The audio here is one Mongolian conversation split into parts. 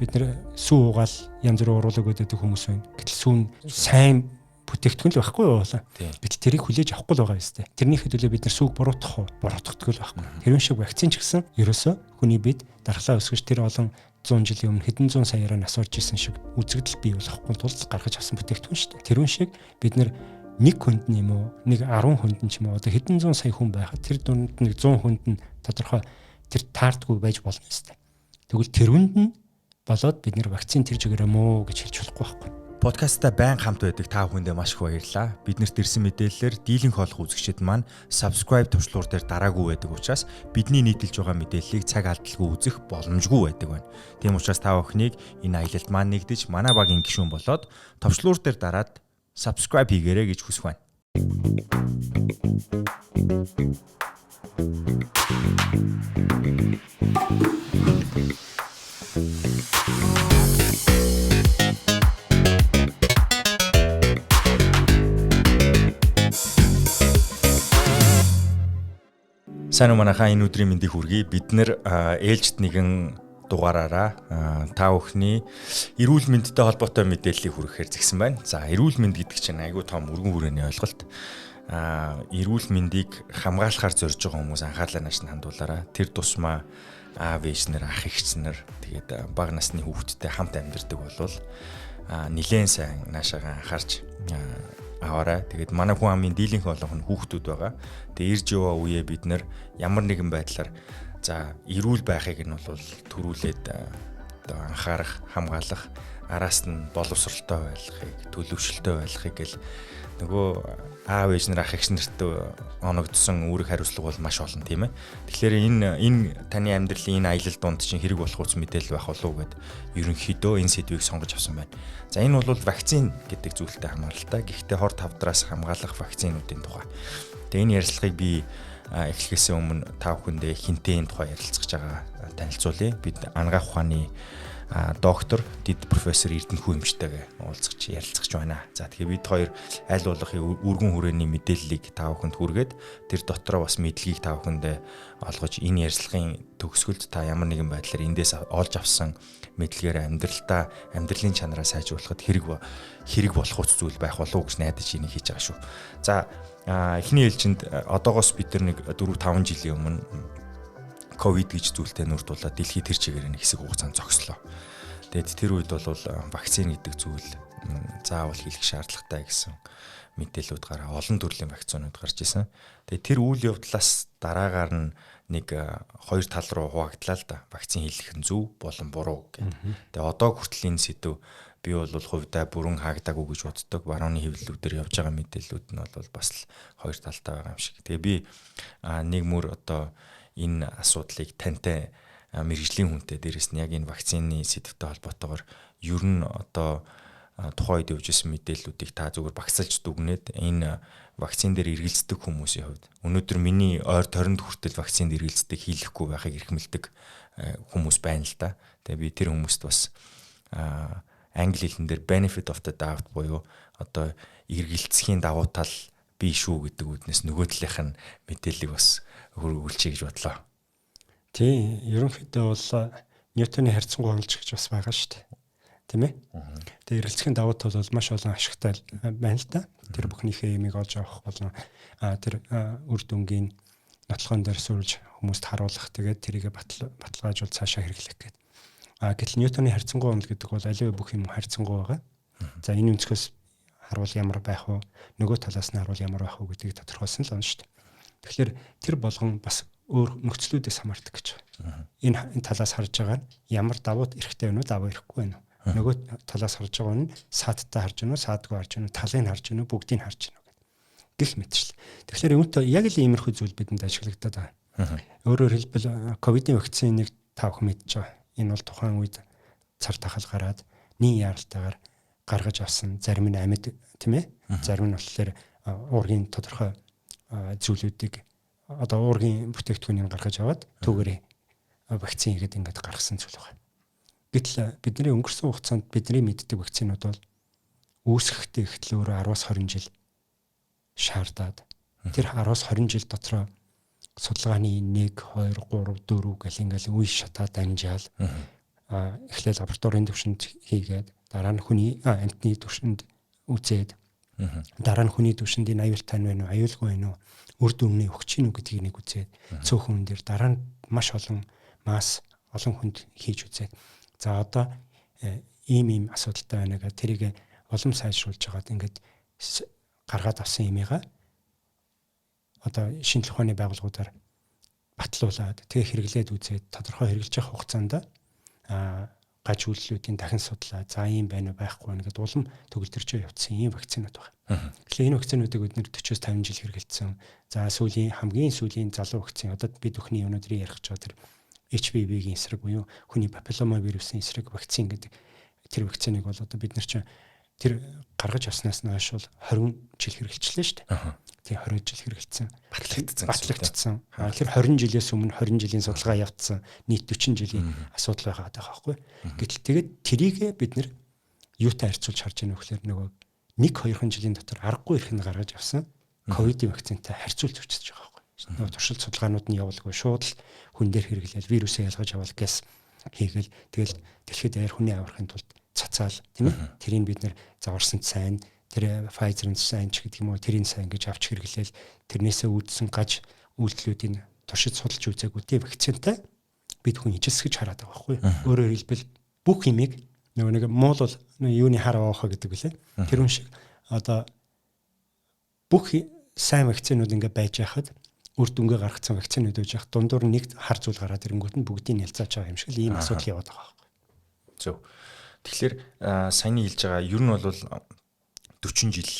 бид нэр сүү угаал янз бүрийн уруулаг өгдөг хүмүүс байна. Гэтэл сүүн сайн бүтээгдэхүүн л байхгүй юу? Гэтэл тэрийг хүлээж авахгүй л байгаа юм тест. Тэрнийхээ төлөө бид нар сүүг буруутгах уу? Буруутгадаг л байхгүй. Тэрэн шиг вакцин ч гэсэн ерөөсөө хүний бид дархлаа өсгөж тэр олон 100 жилийн өмнө хэдэн зуун саяараа насурж исэн шиг үзэгдэл бий болохгүй тулд гаргаж авсан бүтээгдэхүүн шүү дээ. Тэрэн шиг бид нар нэг хүнд нь юм уу, нэг 10 хүнд нь ч юм уу, одоо хэдэн зуун сая хүн байхад тэр дунд нэг 100 хүнд нь тодорхой тэр таардгүй байж болно тест. Тэгвэл тэрүнд нь болоод бид нэр вакцин тэр жигээр юм уу гэж хэлж болохгүй байхгүй. Подкастта байн хамт байдаг та бүхэндээ маш их баярлалаа. Биднэрт ирсэн мэдээллээр дийлэнх олох үзэгчид маань subscribe төвчлуур дээр дараагүй байдаг учраас бидний нийтэлж байгаа мэдээллийг цаг алдалгүй үзэх боломжгүй байдаг байна. Тийм учраас та бүхнийг энэ аялалд маань нэгдэж манай багийн гишүүн болоод төвчлуур дээр дараад subscribe хийгээрэй гэж хүсэх байна. Сайн уу манайхаа энэ өдрийн мэндийг хүргэе. Бид нэр ээлжид нэгэн дугаараараа та бүхний эрүүл мэндтэй холбоотой мэдээллийг хүргэхээр зэгсэн байна. За эрүүл мэнд гэдэг чинь айгүй том өргөн хүрээний ойлголт. Эрүүл мэндийг хамгаалахаар зорж байгаа хүмүүс анхаарлаа нааш нь хандуулаарай. Тэр тусмаа аав ээжнэр, ах эгчнэр тэгээд бага насны хүүхэдтэй хамт амьдардаг болвол нэлээд сайн наашаага анхаарч аваарай. Тэгээд манай хүн амын дийлэнх олонх нь хүүхдүүд байгаа. Тэгээд ирж яваа үеэ бид нэр ямар нэгэн байдлаар за эрүүл байхыг нь бол төрүүлээд одоо анхаарах, хамгаалах, араас нь боловсролтой байхыг, төлөвшөлтэй байхыг гэл нөгөө аав ээж нар ах эгч нарт оногдсон үүрэг хариуцлага бол маш олон тийм ээ. Тэгэхээр энэ таны амьдралын энэ аялал донд чинь хэрэг болох үс мэдээлэл байх болов уу гэд ерөнхийдөө энэ сэдвийг сонгож авсан байна. За энэ бол вакцин гэдэг зүйлтэй хамааралтай. Гэхдээ хор тавдраас хамгаалах вакцинуудын тухай. Тэгээ энэ ярилцлагыг би эхлэхээс өмнө та бүхэндээ хинтээ энэ тухай ярилцах байгаа танилцуулъя. Бид анагаах ухааны доктор, дид профессор Эрдэнэхүү эмчтэйгээ уулзч ярилцж байна. За тэгэхээр бид хоёр аль болохын өргөн хүрээний мэдээллийг та бүхэнд хүргээд тэр дотроо бас мэдлэгийг та бүхэндээ олгож энэ ярилцлагын төгсгөлд та ямар нэгэн байдлаар эндээс олж авсан мэдлэгээр амьдралын чанараа сайжруулахад хэрэг болох үс зүйл байх болов уу гэж найдаж энийг хийж байгаа шүү. За эхний ээлжинд одоогоос бид нэг 4-5 жилийн өмнө ковид гэж зүйлтэй нүрд тулаад дэлхий тэр чигээр нэг хэсэг хугацаанд зогслоо. Тэгээд тэр үед бол вакцин гэдэг зүйл заавал хийх шаардлагатай гэсэн мэдээлэлүүд гараа олон төрлийн вакцинууд гарч исэн. Тэгээд тэр үйл явдлаас дараагаар нь нэг хоёр тал руу хуваагдлаа л да. Вакцин хийх нь зөв болон буруу гэх. Тэгээд одоо хүртэл энэ сэдв би бол хувьдаа бүрэн хаагдаагүй гэж боддог. Барууны хэвлэлүүдээр явж байгаа мэдээллүүд нь бол бас хоёр талтай байгаа юм шиг. Тэгээд би нэг мөр одоо энэ асуудлыг тантай мэргэжлийн хүнтэй дээрэс нь яг энэ вакцины сэдвтэй холбоотойгоор ер нь одоо тухайн үед явж исэн мэдээллүүдийг та зүгээр багсалж дүгнээд энэ вакцин дээр эргэлздэг хүмүүсийн хувьд өнөөдөр миний ойр торинд хүртэл вакцинд эргэлздэг хийлэхгүй байхыг эрхмэлдэг хүмүүс байна л да. Тэгээ би тэр хүмүүст бас англи хэлэн дээр benefit of the doubt буюу одоо эргэлцхийн давуу тал бий шүү гэдэг үднэс нөгөө талынх нь мэдээллийг бас хөрвүүлчихье гэж бодлоо. Тийм, ерөнхийдөө бол Ньютоны харьцангуй онолж гэж бас байгаа шүү дээ. Тийм ээ. Тэгээ эргэлзэхийн давуу тал бол маш олон ашигтай байна л да. Тэр бүхнийхээ ямиг олж авах болон тэр үр дүнгийн нотлохын дээр сүрж хүмүүст харуулах тэгээд тэрийг баталгаажуул цаашаа хэрэглэх гэдэг. Гэтэл Ньютоны харьцангуй онол гэдэг бол аливаа бүх юм харьцангуй байгаа. За энэ өнцгөөс харуул ямар байх вэ? Нөгөө талаас нь харуул ямар байх вэ гэдгийг тодорхойлсон л байна шүү дээ. Тэгэхээр тэр болгон бас өөр нөхцлүүдээс хамаардаг гэж байна. Энэ талаас харж байгаа нь ямар давуу эрэхтэй байна уу, давуу эрэхгүй байна уу? Нөгөө талаас харж байгаа нь саадтай харж байна уу, саадгүй харж байна уу, талыг харж байна уу, бүгдийг харж байна уу гэх мэтчил. Тэгэхээр үүнтэй яг л иймэрхүү зүйл бидэнд ажиглагдаад байгаа. Өөрөөр хэлбэл ковидын вакциныг та бүхэн мэдж байгаа. Энэ бол тухайн үед цар тахал гараад нийт яралтайгаар гаргаж авсан зарим нь амьд тийм ээ. Зарим нь болохоор уургийн тодорхой зүйлүүдийг одоо уургийн бүтээгдэхүүнийг гаргаж аваад түүгээрээ вакцин хийгээд ингээд гаргасан зүйл байна. Гэтэл бидний өнгөрсөн хугацаанд бидний мэддэг вакцинууд бол үүсгэхдээ ихтэл өөрөө 10-20 жил шаардаад тэр 10-20 жил дотроо судалгааны 1, 2, 3, 4 гэл ингээл үе шатаа дамжаал эхлээд лабораторийн түвшинд хийгээд дараа нь хүний амьтны түвшинд үзээд дараа нь хүний түвшинд энэ аюул тань байна уу, аюулгүй байна уу, үр дүнний өгч ийн үү гэдгийг нэг үзээд цөөхөн хүн дээр дараа нь маш олон масс олон хүнд хийж үзээд за одоо ийм асуудалтай байна гэдэг тэрийг улам сайжруулж байгаад ингээд гаргаад авсан юмыгаа одоо шинжлэх ухааны байгууллагуудаар батлуулаад тэгээ хэрэглээд үзээд тодорхой хэрэгжилж явах хугацаанд гаж үйлчлүүдийн дахин судлаа. За ийм байна уу байхгүй байна гэдээ улам төгөлдөрчөө явуулсан ийм вакцинууд байна. Тэгэхээр энэ вакцинуудыг бид нэр 40-50 жил хэрэгэлсэн. За хамгийн сүүлийн залуу вакцин одоо бид өхний өнөөдрийн ярих гэж байгаа тэр HPV-гийн эсрэг буюу хүний папиллома вирусын эсрэг вакцин гэдэг тэр вакциныг бол одоо бид нар чинь тэр гаргаж авснаас нь хойш бол 20 жил хэрэгжилсэн шүү дээ. Тийм 20 жил хэрэгжилсэн. Батлагдсан. Тэр 20 жилээс өмнө 20 жилийн судалгаа явуулсан. Нийт 40 жилийн асуудал байгаа байхгүй. Гэтэл тэгээд трийг бид нэр юутай харьцуулж харж байгаа нөхлөөр нөгөө 1-2 жилийн дотор аргагүй ирэх нь гаргаж авсан ковидын вакцинтай харьцуулж өчсөж байгаа байхгүй. Нөгөө туршилт судалгаанууд нь явуулгүй шууд л хүн дээр хэрэглээл вирусыг ялгаж авал гэс хийгээл тэгэл дэлхийд даяар хүний аврахын тулд цацаал тийм ээ тэрийг бид нэр заварсан сайн тэр Pfizer-ын сайн ч гэдэг юм уу тэрийн сайн гэж авч хэрэглээл тэрнээсээ үүдсэн гаж үйлдэлүүдийн туршид судалж үзээгүй тийм вакцинтай бид хүн ижилсгэж хараад байгаа байхгүй. Өөрөөр хэлбэл бүх юмыг нөгөө нэг муул бол юуны хараа авах гэдэг үлээ. Тэр хүн шиг одоо бүх сайн вакцинууд ингээ байж байхад үр дүнгээ гаргацсан вакцинууд байж хах дундуур нэг хар зүйл гараад ирэнгүүт нь бүгдийг ялцааж байгаа юм шиг л ийм асуудал яваад байгаа байхгүй. Зөв. Тэгэхээр саяны хэлж байгаа ер нь бол 40 жил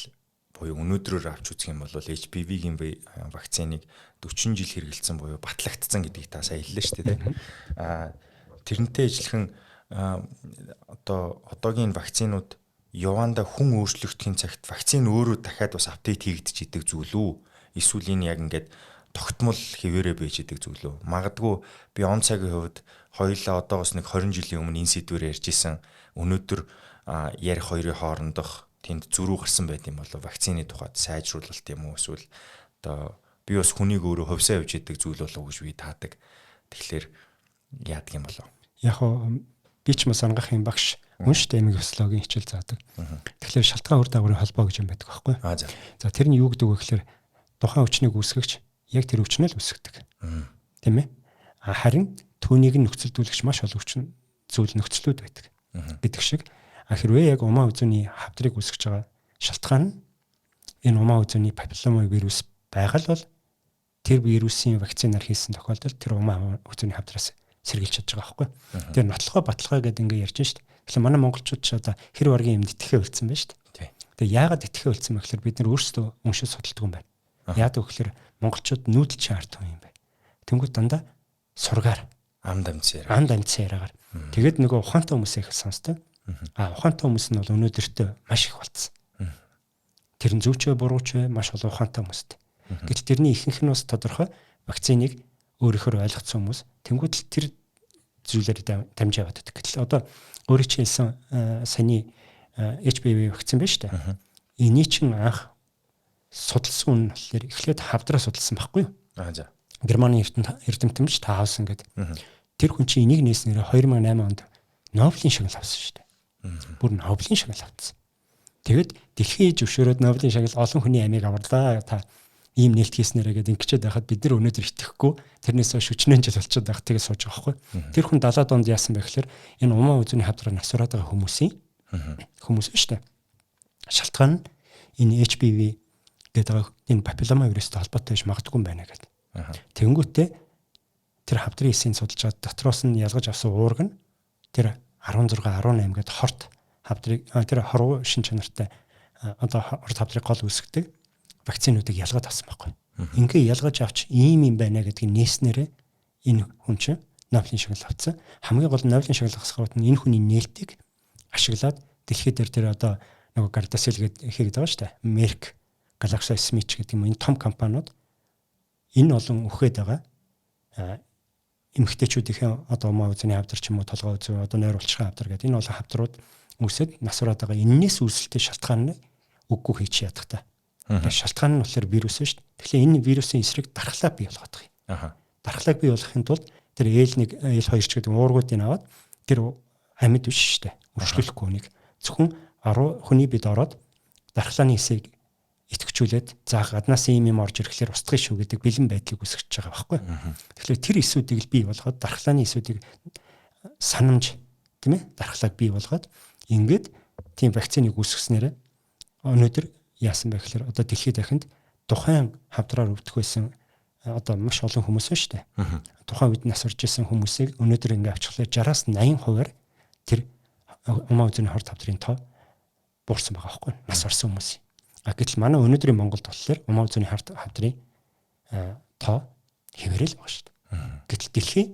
буюу өнөөдрөөр авч үзэх юм бол HPV-гийн вакциныг 40 жил хэрэгэлсэн буюу батлагдсан гэдгийг та сайн хэллээ шүү дээ. Тэрнтэй ижилхэн одоо одоогийн вакцинууд яванда хүн өөрчлөгдөхийн цагт вакцин өөрөө дахиад бас апдейт хийгдэж идэг зүйл үү? Эсвэл энэ яг ингээд тогтмол хэвээрээ байж идэг зүйл үү? Магадгүй би он цагийн хувьд хоёулаа одоогоос нэг 20 жилийн өмнө энэ сэдвээр ярьж исэн өнөөдөр ярих хоёрын хоорондох тэнд зөрүү гарсан байт юм болов вакцины тухайд сайжруулалт юм уу эсвэл одоо би бас хүнийг өөрөө хувьсаа явж идэг зүйл болов гэж би таадаг. Тэгэхээр яадаг юм болов? Яг би ч мас ангах юм багш унштай эмиг физиологийн хичээл заадаг. Тэгэхээр шалтгаан үр дагаврын холбоо гэж юм байдаг байхгүй? За тэр нь юу гэдэг вэ гэхээр тухайн өвчнийг үүсгэгч яг тэр өвчнөө л үүсгдэг. Тийм ээ? Харин түүнийг нөхцөлдүүлэгч маш олон зүйл нөхцлүүд байдаг. Гэдэг шиг хэрвээ яг умаа үзүүний хавдрыг үүсгэж байгаа шалтгаан нь энэ умаа үзүүний папиллома вирус байгаль бол тэр вирусын вакцинаар хийсэн тохиолдолд тэр умаа үзүүний хавдраас сэргийлж чадж байгаа байхгүй. Тэр нотлохоо баталгаа гэдэг ингээ ярьж шít. Тэгэхээр манай монголчууд ч одоо хэр баргийн юмд итгэхээ үлдсэн байна шít. Тэгээ яагаад итгэхээ үлдсэн бэ гэхээр бид нар өөрсдөө уншиж судалдаг юм байна. Яагаад вэ гэхээр монголчууд нүүдэлч ард хүн юм байна. Тэнгүүд дандаа сургаар амд амьдсан яриагаар. Тэгээд нөгөө ухаантай хүмүүсээ их сонсдог. Ухаантай хүмүүс нь бол өнөөдөртөө маш их болцсон. Тэр нь зөвч вэ, бурууч вэ маш олон ухаантай хүмүүстэй. Гэтэл тэрний ихэнх нь бас тодорхой вакциныг өөрөөр ойлгоцсон хүмүүс тэнгууд л тэр зүйлээр дамжиж яваад байдаг. Гэтэл одоо өөрийн чинь хэлсэн саяны HPV вакцин байна шүү дээ. Эний чинь анх судалсан үн болохоор эхлээд хавдраа судалсан байхгүй юу? За. Германы эрдэмтэн Таавсан гэдэг. Тэр хүн чинь энийг нээснээр 2008 онд Нобелийн шагнал авсан шүү дээ. Бүр Нобелийн шагнал авсан. Тэгэд дэлхийн зөвшөөрөөд Нобелийн шагнал олон хүний амийг аварлаа. Та ийм нээлт хийснээрээ гэдэг ингэчээд байхад бид нар өнөөдөр итгэхгүй тэрнээс шүчнэн жил болчиход байх тэгээ сууж байгаа байхгүй. Тэр хүн 70-аад онд яасан бэ гэхээр энэ умаа үзүүний хавдраар насураад байгаа хүмүүс шүү дээ. Шалтгаан нь энэ HPV гэдэг энэ папиллома вирустай холбоотой байж магадгүй юм байна гэдэг. Тэнгүүтээ тэр хавдрын эсийн судалж байгаа дотроос нь ялгаж авсан уург нь тэр 16 18 гээд хорт хавдрыг тэр хорвоо шин чанартай одоо хорт хавдрыг гол үүсгдэг вакцинуудыг ялгаад авсан байхгүй. Ингээ ялгаж авч ийм юм байна гэдгийг нээснээрээ энэ хүн чинь Нобелийн шагнал авсан. Хамгийн гол Нобелийн шагнал авсахад нь энэ хүний нээлтийг ашиглаад дэлхийд тэр одоо нөгөө Gardasil гэдэг хийгээд байгаа шүү дээ. Merck, GlaxoSmithKline гэдэг юм энэ том компаниуд энэ олон өгөхөд байгаа эмэгтэйчүүдийн одоо умаа үзний хавдар ч юм уу толгой үзүү одоо нойр улчхан хавдар гэдэг энэ олон хавдрууд үсэд насураад байгаа. Эннээс үүсэлтэй шалтгаан нь үггүй хийж ядах та. Шалтгаан нь болохоор вирус шүү дээ. Тэгэхээр энэ вирусын эсрэг дархлаа бий болгох юм. Дархлааг бий болгохын тулд тэр L1, L2 ч гэдэг уургуудыг аваад тэр амьд биш шүү дээ. Үржлүүлэхгүй хүнийг. Зөвхөн 10 хүний бид ороод дархлааны хэсийг итгэжүүлээд за гаднаас юм орж ирэхлээр устгах шүү гэдэг бэлэн байдлыг үсгэж байгаа байхгүй. Тэгэхээр тэр эсүүдийг л бий болгоод дархлааны эсүүдийг санамж тийм ээ дархлааг бий болгоод ингээд тийм вакциныг үүсгэснээр өнөөдөр яасан бэ гэхээр одоо дэлхийд дахинд тухайн хавдраар өвдөх байсан одоо маш олон хүмүүс байна шүү дээ. Тухайн үед нас орж исэн хүмүүсийг өнөөдөр ингээд авчихлаа 60-аас 80% тэр умаа үзний хорт хавдрын тоо буурсан байгаа байхгүй. Нас орсон хүмүүс. Гэтэл манай өнөөдрийн Монголд болохоор умаа үзний хорт хавдрын тоо хэвээрэл байгаа шүү дээ. Гэтэл дэлхийн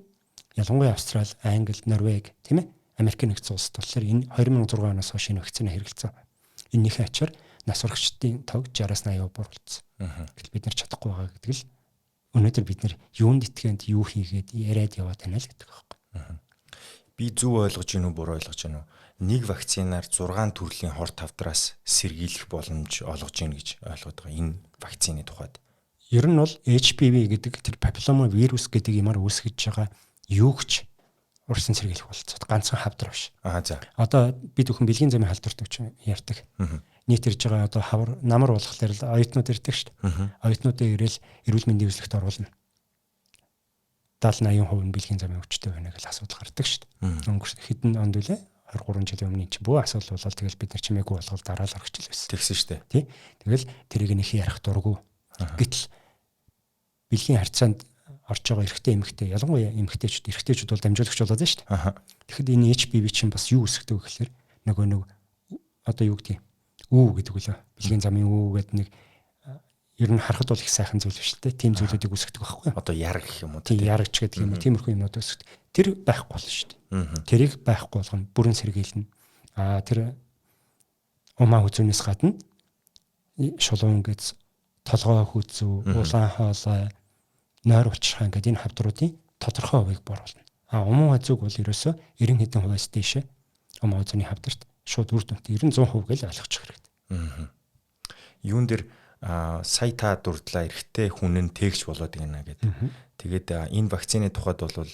ялангуяа Австрали, Англи, Норвеги тийм ээ Америк нэгдсэн улсад болохоор энэ 2006 оноос хойш энэ вакцины хэрэгэлцсэн. Эннийхээ ачаар нас орогчдын тог 60-аас 80% буурсан. Гэтэл бид нар чадахгүй байгаа гэдэг л өнөөдөр бид нар юунд итгэнд юу хийгээд яриад яваад байна л гэдэг байхгүй. Би зөв ойлгож гинүү буруу ойлгож гинүү? Нэг вакцинаар 6 төрлийн хорт хавдраас сэргийлэх боломж олгож гин гэж ойлгоод байгаа энэ вакцины тухайд. Ер нь бол HPV гэдэг тэр папиллома вирус гэдэг юмар үүсгэж байгаа юу гэж урсан сэргийлэх болцоод ганцхан хавдар биш. За. Одоо бид бүхэн бэлгийн замын халдварт гэж ярьдаг. Нийт ирж байгаа одоо хавар намар болохлээр л оюутнууд ирдэг шүү дээ. Оюутнуудын ирээл эрүүл мэндийн үзлэгт оруулна. 70-80% нь бэлгийн замын өвчтөй байна гэж асуудал гардаг шүү дээ. Өнгөрсөн хэдэн онд үлээ 23 жилийн өмнө чинь бүх асуудал болоод тэгэл бид нар чимээгүй болгоод дараа л орчихл байсан. Тэгсэн шүү дээ. Тий. Тэгэл тэрийг нэх ярих дурггүй. Гэтэл бэлгийн харьцаанд орж байгаа эрэгтэй эмэгтэй ялангуяа эрэгтэйчүүд бол дамжуулагч болоод байна шүү дээ. Тэгэхэд энэ HPV чинь бас юу үүсгдэг вэ гэхээр нөгөө одоо юу гэдэг үү гэдэг үлээ. Бэлгийн замын үү гэдэг нэг ер нь харахад бол их сайхан зүйл биш л дээ. Тийм зүйлүүдийг үүсгдэг байхгүй юу? Одоо яраг гэх юм уу? Тийм ярагч гэдэг юм уу? Тиймэрхүү юмнууд үүсгдэг. Тэр байхгүй болно шүү дээ. Тэрийг байхгүй болгоно бүрэн сэргийлнэ. Тэр умаа үзүүнээс гадна шулуун гэж толгой хүзүү, улаан хоолой, нойр улчхаа гэдэг энэ хавдруудын тодорхой хувийг боруулна. Умаа үзүүг бол ерөөсөө 90 хэдэн хувиас дээшээ умаа үзүүний хавдарт шууд үр дүнтэй 90-100% гэж ойлгочих хэрэгтэй. Юун дээр сая та дурдлаа эрэгтэй хүн нь тээгч болоод гинэ гэдэг. Тэгээд энэ вакцины тухайд бол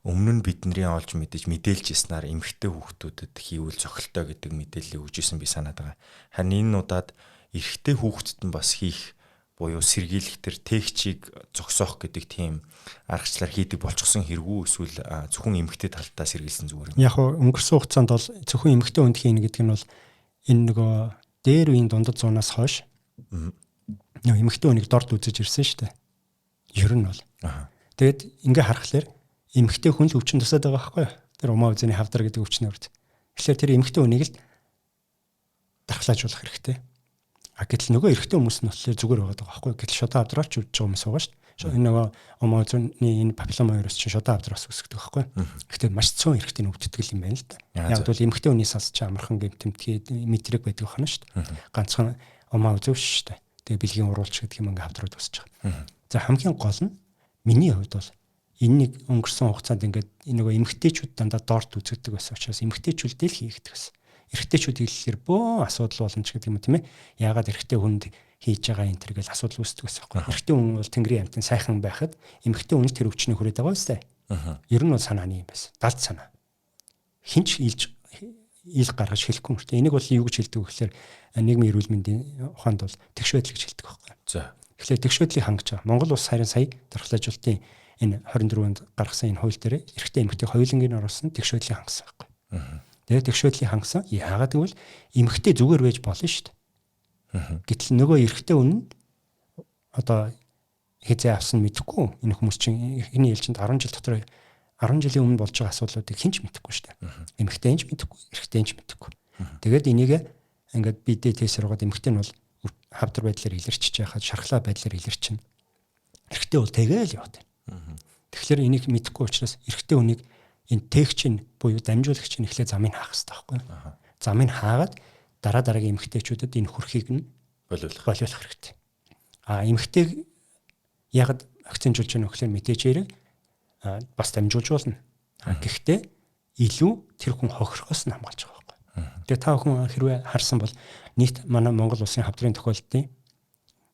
өмнө нь бидний олж мэдээлж ирснээр эмэгтэй хүүхдүүдэд хийвэл цохилтой гэдэг мэдээллийг өгчээсэн би санаад байгаа. Харин энэ удаад эрэгтэй хүүхдэд нь бас хийх буюу сэргийлэх төр тээгчийг зогсоох гэдэг тийм аргачлаар хийдэг болчихсон хэрэггүй эсвэл зөвхөн эмэгтэй талдаа сэргийлсэн зүгээр юм. Яг өнгөрсөн хугацаанд бол зөвхөн эмэгтэй хүнд хийнэ гэдэг нь бол энэ нөгөө дээр үеийн дундад зуунаас хойш эмэгтэй хүнийг дорд үзэж ирсэн шүү дээ. Ер нь бол. Тэгээд ингээ харахаар эмэгтэй хүн л өвчин тусаад байгаа байхгүй юу? Тэр умаа үзний хавдар гэдэг өвчнөр үрд. Тэгэхээр тэр эмэгтэй хүнийг л дархлаажуулах хэрэгтэй. Гэтэл нөгөө эрэгтэй хүмүүс нь болохоор зүгээр байгаа байхгүй юу? Гэтэл шодоо хавдраач үдж байгаа хүмүүс байгаа шүү дээ. Энэ нөгөө умаа үзний энэ папиллома вирус чинь шодоо хавдраас үүсгдэг байхгүй юу? Гэхдээ маш цөөн эрэгтэй өвддөг юм байна л да. Яг бол эмэгтэй хүнээс асч амархан гэмтэмтгий мэдрэг байдаг байна шүү дээ. Ганцхан умаа үзв шүү дээ. Тэгээ бэлгийн уруулч гэдэг юм ингээ хавдрууд үүсэж байгаа. За хамгийн гол нь миний хувьд бол энэ нэг өнгөрсөн хугацаанд ингээд нөгөө эмэгтэйчүүд дандаа доорт үзэгдэг байсан учраас эмэгтэйчүүдтэй л хийгдэх байсан. Эрэгтэйчүүд хэлэхээр бөө асуудал болно ч гэдэг юм тийм ээ. Яагаад эрэгтэй хүнд хийж байгаа энэ төр гэж асуудал үүсдэг байсан байхгүй. Эрэгтэй хүн бол Тэнгэрийн амьтан сайхан байхад эмэгтэй хүн тэр өвчнийг хүрээд байгаа үстэй. Ер нь бол санааны юм байсан. Далд санаа. Хинч ил гаргаж хэлэхгүй юм шүү дээ. Энийг бол юу гэж хэлдэг вэ гэхээр нийгмийн эрүүл мэндийн ухаанд бол тэгш байдал гэж хэлдэг байхгүй. За. Тэгэхээр тэгш байдлыг хангаж байгаа. Монгол улс харин сая дархлаажуулалтын энэ 24-нд гаргасан энэ хууль дээр эрэгтэй эмэгтэй хоёулангийн оруулсан тэгш байдлыг хангасан байхгүй. Тэгээд тэгш байдлыг хангасан. Яагаад гэвэл эмэгтэй зүгээр байж болно шүү дээ. Гэтэл нөгөө эрэгтэй хүн одоо хязээ авсан мэдэхгүй. Энэ хүмүүс чинь эхний ээлжинд 10 жил дотор 10 жилийн өмнө болж байгаа асуудлуудыг хэн ч мэдэхгүй шүү дээ. Эмэгтэй ч мэдэхгүй, эрэгтэй ч мэдэхгүй. Тэгээд энийг ингээд бид тестээр угаад эмэгтэй нь бол хавдар байдлаар илэрчиж яхад шархлаа байдлаар илэрчин. Эрэгтэй бол тэгээл яваад байна. Тэгэхээр энийг мэдэхгүй учраас эрэгтэй хүнийг энэ тээгчийн буюу дамжуулагчийн эхлээ замыг хаах хэрэгтэй байхгүй юу? Замыг хаагаад дараагийн эмэгтэйчүүдэд энэ хүрхийг нь болиулах хэрэгтэй. Эмэгтэйг ягд вакцинжуулж байгаа нөхлөөр мэдээж яриг бас дамжуулж болно. Гэхдээ илүү тэр хүн хохирохоос нь хамгаалж байгаа байхгүй. Тэгээ та бүхэн хэрвээ харсан бол нийт манай Монгол улсын хавдрын тохиолдолтын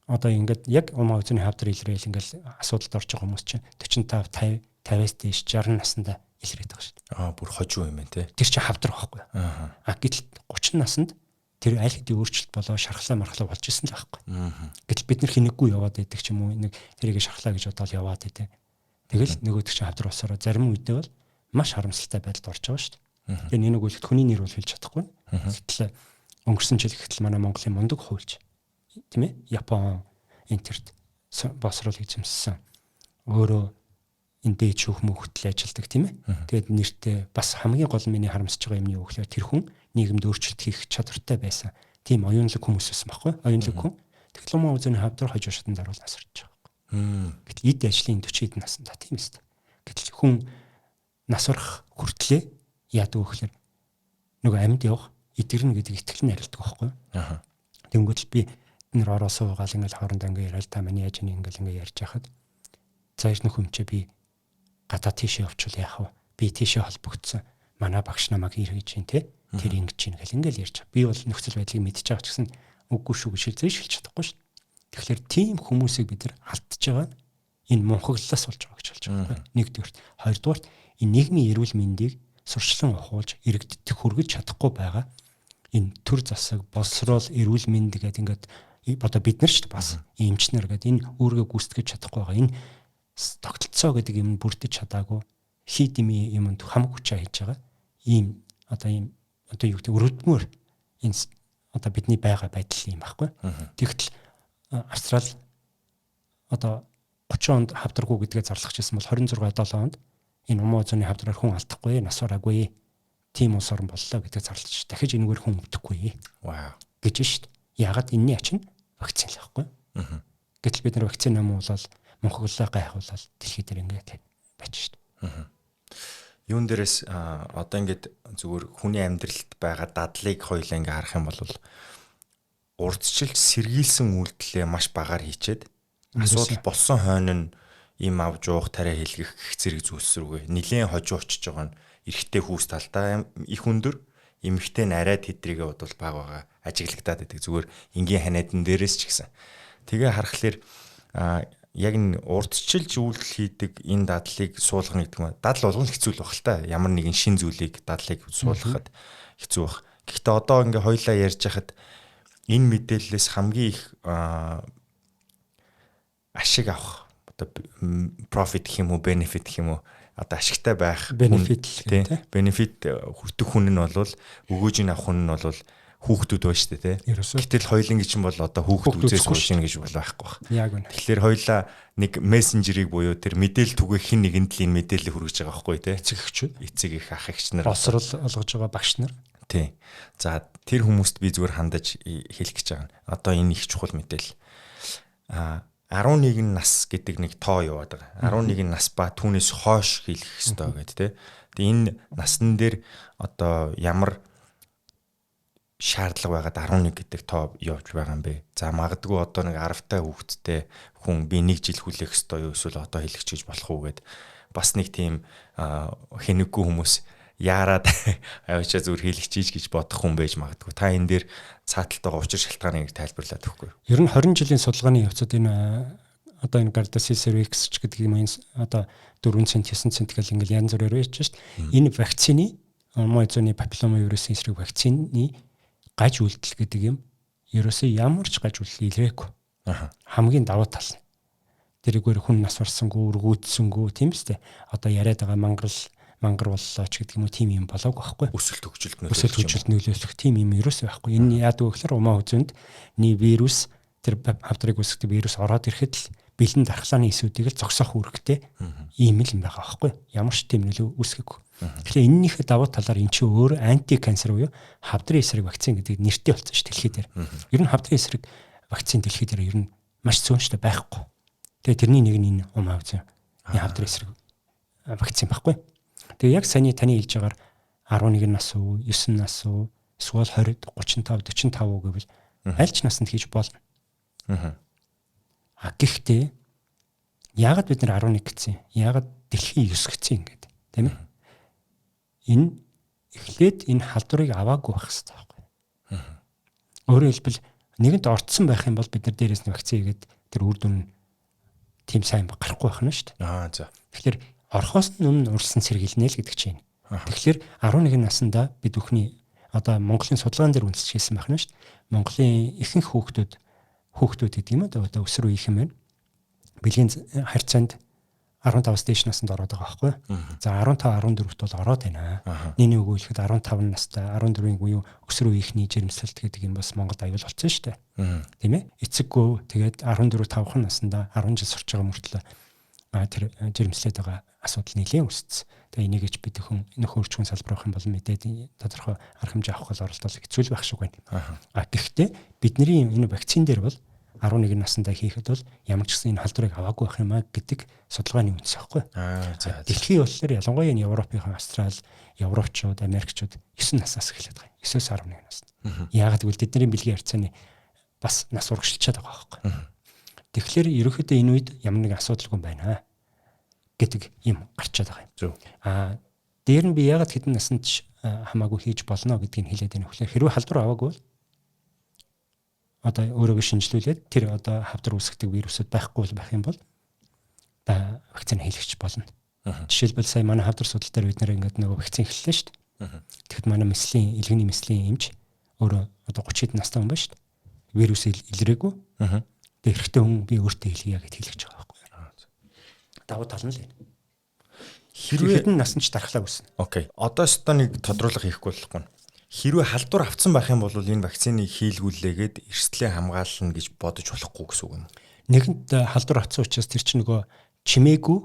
одоо ингээд яг умаа үзний хавдар илрээл ингээд асуудалд орж байгаа хүмүүс чинь 45, 50, 50-аас дээш 60 наснда илрээд байгаа шүү дээ. Бүр хожуу юм байна те. Тэр чинь хавдар байхгүй. Гэтэл 30 наснд тэр аль хэдийн өөрчлөлт болоо шархлаа мархлаа болж исэн л байхгүй. Гэтэл бид нар хинэггүй яваад байдаг ч юм уу нэг тэрийг шархлаа гэж бодоод яваад байдаг. Тэгэл нөгөөдөг чинь хавдар усараа зарим үедээ бол маш харамсалтай байдалд орж байгаа шүү дээ. Тэгээ нэг үгэлт хүний нэр бол хэлж чадахгүй. Гэтэл өнгөрсөн жил гэтэл манай Монголын мундаг хуульч тийм ээ Япон интерт босрол эзэмссэн. Өөрөө энэ дээд шүүх мөхөтл ажилладаг тийм ээ. Тэгээд нэртээ бас хамгийн гол нь миний харамсаж байгаа юм нь юу гэхээр тэр хүн нийгэмд өөрчлөлт хийх чадвартай байсан. Тийм оюунлаг хүмүүс байсан байхгүй? Оюунлаг хүн. Дипломын үзэний хавдар хожуу шатанд даруул насарч байгаа. Гэтэл эд ажлын 40 эд наснда тийм ээ. Гэтэл хүн нас урах хүртлээ яадаг вэ гэхээр нөгөө амьд явах идэрнэ гэдэг итгэл нь арилдаг байхгүй? Тэнгүүд л би нэр ороо суугаал ингээл хоорондоо ингээ яриад та миний ажны ингээл ингээ ярьж байхад за ирнэ хүмчээ би гадаа тийшээ явуул яах вэ? Би тийшээ холбогдсон. Манай багш намайг иргэж чинь те тэр ингэж чинь гэл ингээл ярьж. Би бол нөхцөл байдлыг мэдчихэж байгаа ч гэсэн үгүй шүү гэж хэлж чадахгүй шүү. Тэгэхээр тийм хүмүүсийг бид нар алдчихж байгаа. Энэ мунхаглалаас болж байгаа гэж хэлж байгаа. Нэгдүгээр, хоёрдугаар энэ нийгмийн эрүүл мэндийг сурчлан ухуулж иргэдд хүргэж чадахгүй байгаа. Энэ төр засаг, боловсрол, эрүүл мэнд гэдэг ингээд одоо бид нар ч бас эмчнэр гэдэг энэ өөргөө гүйцэтгэж чадахгүй байгаа. Энэ тогтолцоо гэдэг юм бүрдэж чадаагүй хит юмд хамаг хүчээ хийж байгаа. Ийм одоо юу гэдэг өрөдмөр энэ одоо бидний байгаа байдал юм байхгүй. Тэгтэл Австрал одоо 30 онд хавдаргүй гэдгээ зарлах гэсэн бол 26-7 онд энэ умуу зүүнний хавдраар хүн алдахгүй, нас бараагүй тийм улс орн боллоо гэдгээ зарлаж дахиж энэгээр хүн өвдөхгүй. Вау гэж шүү дээ. Ягаад энэний ач нь вакцин л байхгүй. Гэтэл бид нар вакцин амуулаад мунхаглалаа гайхуулаад дэлхий дээр ингээд байж шүү дээ. Юун дээрээс одоо ингээд зүгээр хүний амьдралд байгаа дадлыг хоёулаа ингээ харах юм бол урдчилж сэргийлсэн үйлдэлээ маш багаар хийчээд асуудал болсон хойно нь им авж уух тариа хэлгэх гэх зэрэг зүйлс рүүгээ нилээн хожуу очиж байгаа нь эрэгтэй хүүс талдаа их өндөр эмэгтэй нь арай тэдрийгээ бодвол баг байгаа ажиглагдаад байдаг зүгээр энгийн ханаадан дээрээс ч гэсэн тэгээ харахаар яг н урдчилж үйлдэл хийдэг энэ дадлыг суулгах гэдэг нь дадал болгоно хэцүү л баг л та ямар нэгэн шин зүйлийг дадлыг суулгахад хэцүү баг. Гэхдээ одоо ингээ хоёлаа ярьж хахад энэ мэдээллээс хамгийн их ашиг авах одоо профит гэх юм уу бенефит гэх юм уу одоо ашигтай байх бенефит хүртэх хүн нь бол өгөөжийг авах хүн нь бол хүүхдүүд байна шүү дээ тий. Гэтэл хоёулын чинь бол одоо хүүхд үзээс уушин гэж бол байхгүй байна. Тэгэхээр хоёлаа нэг мессенжерийг буюу тэр мэдээлэл түгээх хин нэгэнд л энэ мэдээлэл хүргэж байгаа байхгүй тий. Эцэг их ах эгч нар босрол олгож байгаа багш нар. Тий. За тэр хүмүүст би зүгээр хандаж хэлэх гэж байгаа. Одоо энэ их чухал мэдээлэл. 11 нас гэдэг нэг тоо яваад байгаа. 11 нас ба түүнээс хойш хэлэх ёстой гэдэг тий. Тэгээ энэ насн дээр одоо ямар шаардлага байгаад 11 гэдэг тоо явж байгаа юм бэ. За магадгүй одоо нэг 10 та хүүхэдтэй хүн би 1 жил хүлээх ёстой юу эсвэл одоо хэлэх гэж болох уу гэд бас нэг тийм хэнэггүй хүмүүс яарад авчаа зүгээр хэлэх чийж гэж бодох хүн байж магадгүй. Та энэ дээр цааталтайгаа учир шалтгааныг тайлбарлаад өгөхгүй. Ер нь 20 жилийн судалгааны явцад энэ одоо энэ Gardasil cervix гэдэг юм одоо 4 цент 9 цент гэл ингээл янз бүрээр байж шít. Энэ вакцины мозоны папилломавирусын эсрэг вакцины гаж үйлдэл гэдэг юм ерөөсөө ямар ч гаж үйлдэл илрээгүй. Хамгийн давуу тал нь тэрүүгээр хүн нас барсангүй, өргүүдсэнгүй тийм үстэй. Одоо яриад байгаа мангар боллоо ч гэдэг юм уу тийм юм болоог байхгүй. Өсөлт хөгжилд нөлөөлөх тийм юм ерөөсөө байхгүй. Энэ яадаг вэ гэхээр умаа үзэнд ни вирус тэр хавдрыг үүсгдэг вирус ороод ирэхэд л бэлэн дархлааны эсүүдийг л зогсоох үүрэгтэй ийм л юм байгаа байхгүй. Ямар ч тийм нөлөө үүсгэхгүй. Тэгэхээр энэнийхээ давуу талаар эн чинь өөр анти канцер буюу хавдрын эсрэг вакцин гэдэг нэртэй болсон шүү дэлхий дээр. Ер нь хавдрын эсрэг вакцин дэлхий дээр ер нь маш зөөнчтэй байхгүй. Тэгээ тэрний нэг нь энэ умаа үзэн. Энэ хавдрын эсрэг вакцин байхгүй. Тэгээ яг саяны таны хэлж байгаагаар 11 нас уу, 9 нас уу, эсвэл 20, 35, 45 уу гэвэл аль ч наснд хийж болно. Гэхдээ яагаад бид нар 11 гэсэн? Яагаад дэлхийн 9 гэсэн ингээд, тийм ээ? Энэ эхлээд энэ халдварыг аваагүй байх хэрэгтэй байхгүй. Өөрөөр хэлбэл нэгэнд орцсон байх юм бол бид нар дээрээс нь вакцин хийгээд тэр үр дүн тийм сайн гарахгүй байх нь шүү дээ. За. Тэгэхээр орхоос нь өмнө урьдчилан сэргийлнэ л гэдэг чинь. Тэгэхээр 11 наснда бид бүхний одоо Монголын судалгаан дээр үнэлж хийсэн байна шүү дээ. Монголын ихэнх хүүхдүүд гэдэг юм одоо өсвөр үеийнх юм байна. Бэлгийн харьцаанд 15-аас дээш наснд ороод байгаа байхгүй. За 15 14-т бол ороод байна. Нийний өгүүлэхэд 15 настай 14-ийн буюу өсвөр үеийнхний жирэмслэлт гэдэг юм бас Монголд аюул болсон шүү дээ. Тийм ээ. Эцэггүй тэгээд 14 5хан наснда 10 жил сурч байгаа мөртлөө тэр жирэмслээд байгаа асуудал нэлээд өссөн. Тэгээ энийг ч бид нөхөр хүчин салбар авах юм бол мэдээд тодорхой арга хэмжээ авах бол оролдол хэцүү л байх шиг байна. Гэхдээ бидний энэ вакцин дээр бол 11 наснда хийхэд бол ямар ч гэсэн энэ халдварыг аваагүй байх юм а гэдэг судалгааны үндэс аахгүй. Дэлхийн болохоор ялангуяа энэ Европынхан Австрал, Европчууд, Америкчууд 9 наснаас эхлээд байгаа. 9-өөс 11 наснд. Яагаад гэвэл тэдний бэлгийн харьцааны бас нас урагшилчаад байгаа байхгүй. Тэгэхээр ерөнхийдөө энэ үед ямар нэгэн асуудалгүй байна гэдэг юм гарчаад байгаа юм. Дээр нь би яагаад хэдэн наснд хамаагүй хийж болно гэдгийг хэлээд байна. Хэрвээ халдвар аваагүй бол одоо өөрөөгөө шинжилүүлээд тэр одоо хавдар үүсгдэг вирусууд байхгүй байх юм бол вакцины хийлгэж болно. Жишээлбэл сая манай хавдар судалтаар бид нэр ингээд нөгөө вакцин эхэллээ шүү дээ. Тэгэхэд манай илгэний мэслийн эмч өөрөө одоо 30 хэд настай хүн байна шүү дээ. Вирус илрээгүй. Тэгээ хэрэгтэй хүн би өөртөө хэлье гэж хэлж байгаа байхгүй. Давуу тал нь л энэ. Хэрвээ хэдэн наснд ч дархлаа үүснэ. Окей. Одоо нэг тодруулга хийхгүй болохгүй. Хэрвээ халдвар авцсан байх юм бол энэ вакциныг хийлгүүлээгээд эрсдлээ хамгаална гэж бодож болохгүй гэсэн үг юм. Нэгэнт халдвар авцсан учраас тэр чинь нөгөө чимээгүй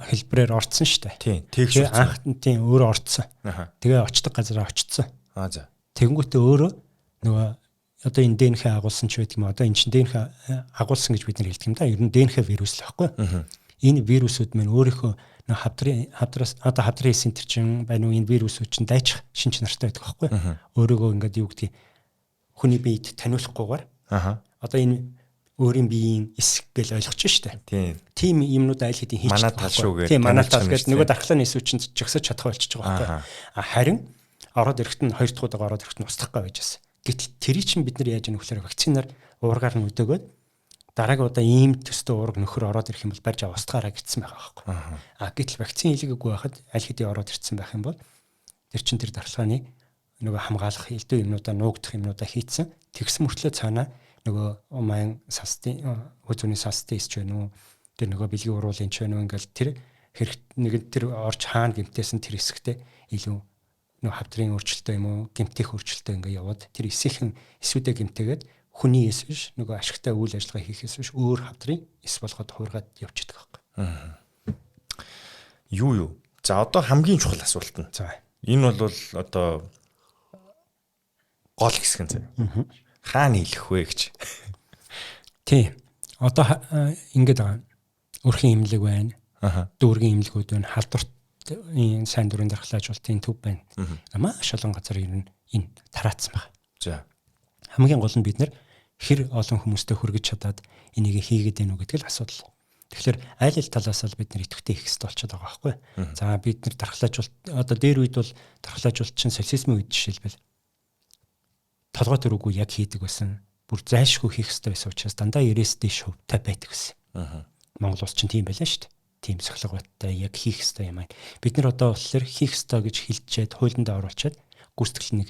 хэлбрээр орцсон шүү дээ. Тийм. Анх тийм өөрөө орцсон. Тэгээ очдог газараа очицсан. За. Тэгэнгүүтээ өөрөө нөгөө одоо энэ ДНХ агуулсан ч байдаг юм. Одоо энэ чинь ДНХ агуулсан гэж бид нар хэлдэг юм да. Ер нь ДНХ вирус л байхгүй. Энэ вирусүүд мань өөрийнхөө хавдраас одоо хавдрын эсентер чинь байна уу энэ вирусүүд чинь дайчих шинж нартай байдаг байхгүй. Өөрөөгөө ингээд юу гэдгийг хүний биед таниулахгүйгээр одоо энэ өөрийн биеийн эсэг гэж ойлгож штэ. Тийм юмнууд аль хэдийн хийж манай тал шүү гэдэг. Тийм манай тал гэдэг нөгөө дархлааны эсвүүд чинь жигсаж чадах болчихж байгаа байхгүй. Харин ороод ирэхэд нь 2 дахь удаа ороод ирэхэд нь устгахгүй байж байсан. Гэтэл тэрий чинь бид нар яаж яах вэ? Вакцинаар уургаар нь өдөөгөөд дараагийн удаа ийм төстэй уураг нөхөр ороод ирэх юм бол барьж устгаараа гэсэн байгаа байхгүй. Гэтэл вакцин хийлгээгүй байхад аль хэдийн ороод ирсэн байх юм бол тэр чин тэр дархлааны нөгөө хамгаалах элдв юмнуудаа нуугдах юмнуудаа хийцэн тэгсэн мөртлөө цаанаа нөгөө маань састын хөлзөөний састын исч байна уу тэр нөгөө бэлгийн уруулын ч байна уу ингээл тэр хэрэгт нэг тэр орж хаана гэмтээсэн тэр хэсэгтээ илүү нөгөө хавдрын өөрчлөлтөө юм уу гэмтэх өөрчлөлтөө ингээ яваад тэр эсийнхэн эсвүүдээ гэмтээгээд хүний эс биш нөгөө ашигтай үйл ажиллагаа хийхээс биш өөр хавдрын эс болгоод хуургаад явчихдаг байхгүй. Юу. За одоо хамгийн чухал асуулт нь. За. Энэ бол одоо гол хэсэг нь. Хаана хэлэх вэ гэж. Тий. Одоо ингэж байгаа. Өрхийн имлэг байна. Дүүргийн имлэгүүд байна. Халдварт сайн дурын дархлаажуулалтын төв байна. Маш олон газар энэ тараацсан байна. За. Хамгийн гол нь бид нэр хэр олон хүмүүстэй хүргэж чадаад энийг хийгээд байна уу гэдэг л асуудал. Тэгэхээр аль аль талаас л бид нар идэвхтэй хийх хэрэгтэй болчиход байгаа байхгүй. За бид нар дархлаажуулалт одоо дээр үед бол дархлаажуулалт чинь социализмын үед жишээлбэл толгой төрөгүй яг хийдэг байсан. Бүр зайлшгүй хийх хэрэгтэй байсан учраас дандаа 90-с дээш хувьтай байдаг байсан. Монгол улс чинь тийм байлаа шүү дээ. Тийм сахилгаваттай яг хийх хэрэгтэй юм аа. Бид нар одоо болохоор хийх хэрэгтэй гэж хэлчихэд хуулиндаа оруулчаад гүйцэтгэл нэг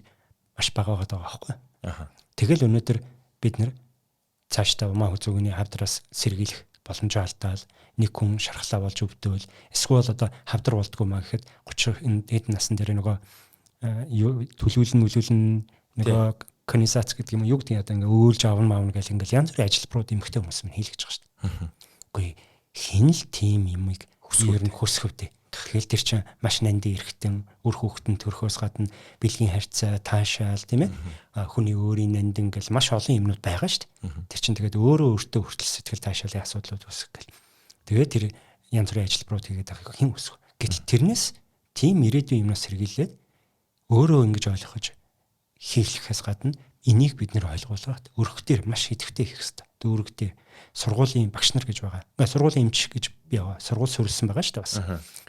маш бага байгаа байхгүй. Тэгэл өнөөдөр бид нар цаашдаа умаа хүзүүгийн хавдраас сэргийлэх боломжоо алдаал нэг хүн шархлаа болж өвдөөл эсвэл одоо хавдар болдгоо маа гэхэд 30 эд насн дээр нөгөө төлөвлөн нөгөө конизац гэдэг юм юу гэдэг одоо ингээ өөлж авна маавна гэл ингээл янз бүрийн ажилбарууд эмхтэй хүмүүс мань хийлгэж байгаа шүү дээ. Үгүй хэн л тийм юмыг ер нь хөсгөв дээ. Тэгэхээр тэр чинь маш нандин эргэтэн үр хүүхдэн төрхөөс гадна бэлгийн харьцаа таашаал тийм ээ хүний өөрийн нандин гэл маш олон юмнууд байгаа шүү дээ. Тэр чинь тэгээд өөрөө өөртөө хүртэл сэтгэл таашаалын асуудлууд үүсэх гэл. Тэгээд тэр янз бүрийн ажилбарууд хийгээд байгааг хэн үсэх. Гэтэл тэрнээс тийм ирээдүйн юмнаас сэргийлээд өөрөө ингэж ойлгож хийлгэхээс гадна энийг бид нэр ойлгуулгаад өргөдөр маш идэвхтэй хийх хэрэгтэй. Дүүрэгтэй сургуулийн багш нар гэж байгаа. Сургуулийн эмч гэж би яваа. Сургууль суурилсан байгаа шүү дээ бас.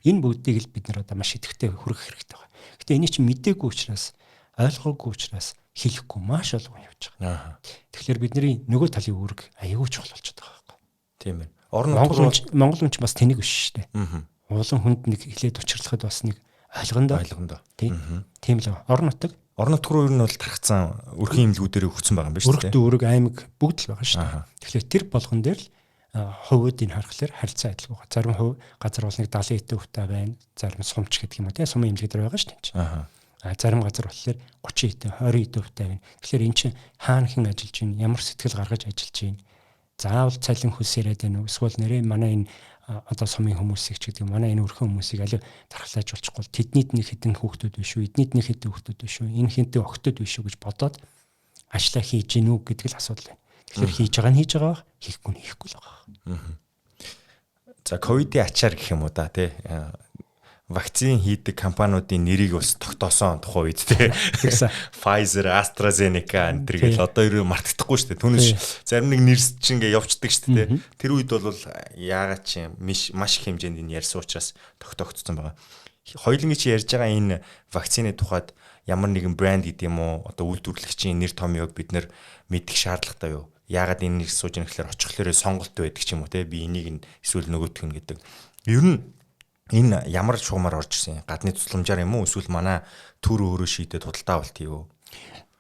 Энэ бүгдийг л бид нар одоо маш идэвхтэй хүргэх хэрэгтэй байна. Гэтэ энийг чинь мэдээгүй учраас ойлгоогүй учраас хэлэхгүй маш олон явж байгаа. Тэгэхээр бидний нөгөө талын үүрэг аюул чухал болчиход байгаа байхгүй. Тийм ээ. Монгол хүн ч бас тэнийг биш шүү дээ. Аа. Улан хүнд нэг хилээд учрлахад бас нэг ойлгондоо. Тийм л орон нутаг. Орон нутг руу ер нь бол тархацсан өрхийн имлгүүдээр өгсөн байгаа юм байна шүү дээ. Өрх дүүрэг аймаг бүгд л байгаа шүү дээ. Тэгэхээр тэр болгон дээр л хувуудыг харахаар харилцаа адилгүй байгаа. Зарим хувь газар бол нэг 70 эд хувьтай байна. Зарим сумч гэдэг юм уу тийм сумын имлэг дээр байгаа шүү дээ. Зарим газар болохоор 30 эд 20 эд хувьтай байна. Тэгэхээр эн чинь хаана хэн ажиллаж байна, ямар сэтгэл гаргаж ажиллаж байна. Заавал цалин хөлс яриад байна уу? Эсвэл нэрээ манай энэ одоо сумын хүмүүсийг ч гэдэг манай энэ өрхөн хүмүүсийг алив тархлааж болчихгүй тэднийд нэг хэдэн хүүхдүүд биш үү, эднийд нэг хэдэн хүүхдүүд биш үү, энэ хинтээ охтод биш үү гэж бодоод ашлаа хийж гинүү гэдэг л асуудал байна. Тэгэхээр хийж байгаа нь хийж байгаа, хийхгүй нь хийхгүй л байгаа. За ковидын ачаар гэх юм уу да тий. Вакцин хийдэг компаниудын нэрийг бас тогтоосон тухай үед тий. Pfizer, AstraZeneca энтрийг л одоо ерөө мартагдахгүй шүү дээ. Түүнээс зарим нэг нэрс чинь ингээ явцдаг шүү дээ. Тэр үед бол яагаад чи маш их хэмжээнд энэ ярьсан учраас тогтоогдсон байгаа. Хоёулынгийн чи ярьж байгаа энэ вакцины тухайд ямар нэгэн брэнд гэдэг юм уу одоо үйлдвэрлэгчийн нэр томьёог бид нэр мэдэх шаардлагатай юу? Яагаад энэ нэр сууж байгаа гэхээр очихлоороо сонголт байдаг ч юм уу тий. Би энийг эсвэл нөгөөтг нь гэдэг. Ер нь энэ ямар шугамар орж ирсэн гадны тусламжаар юм уу эсвэл манай төр өөрөө шийдээд худалдаа авалт юу?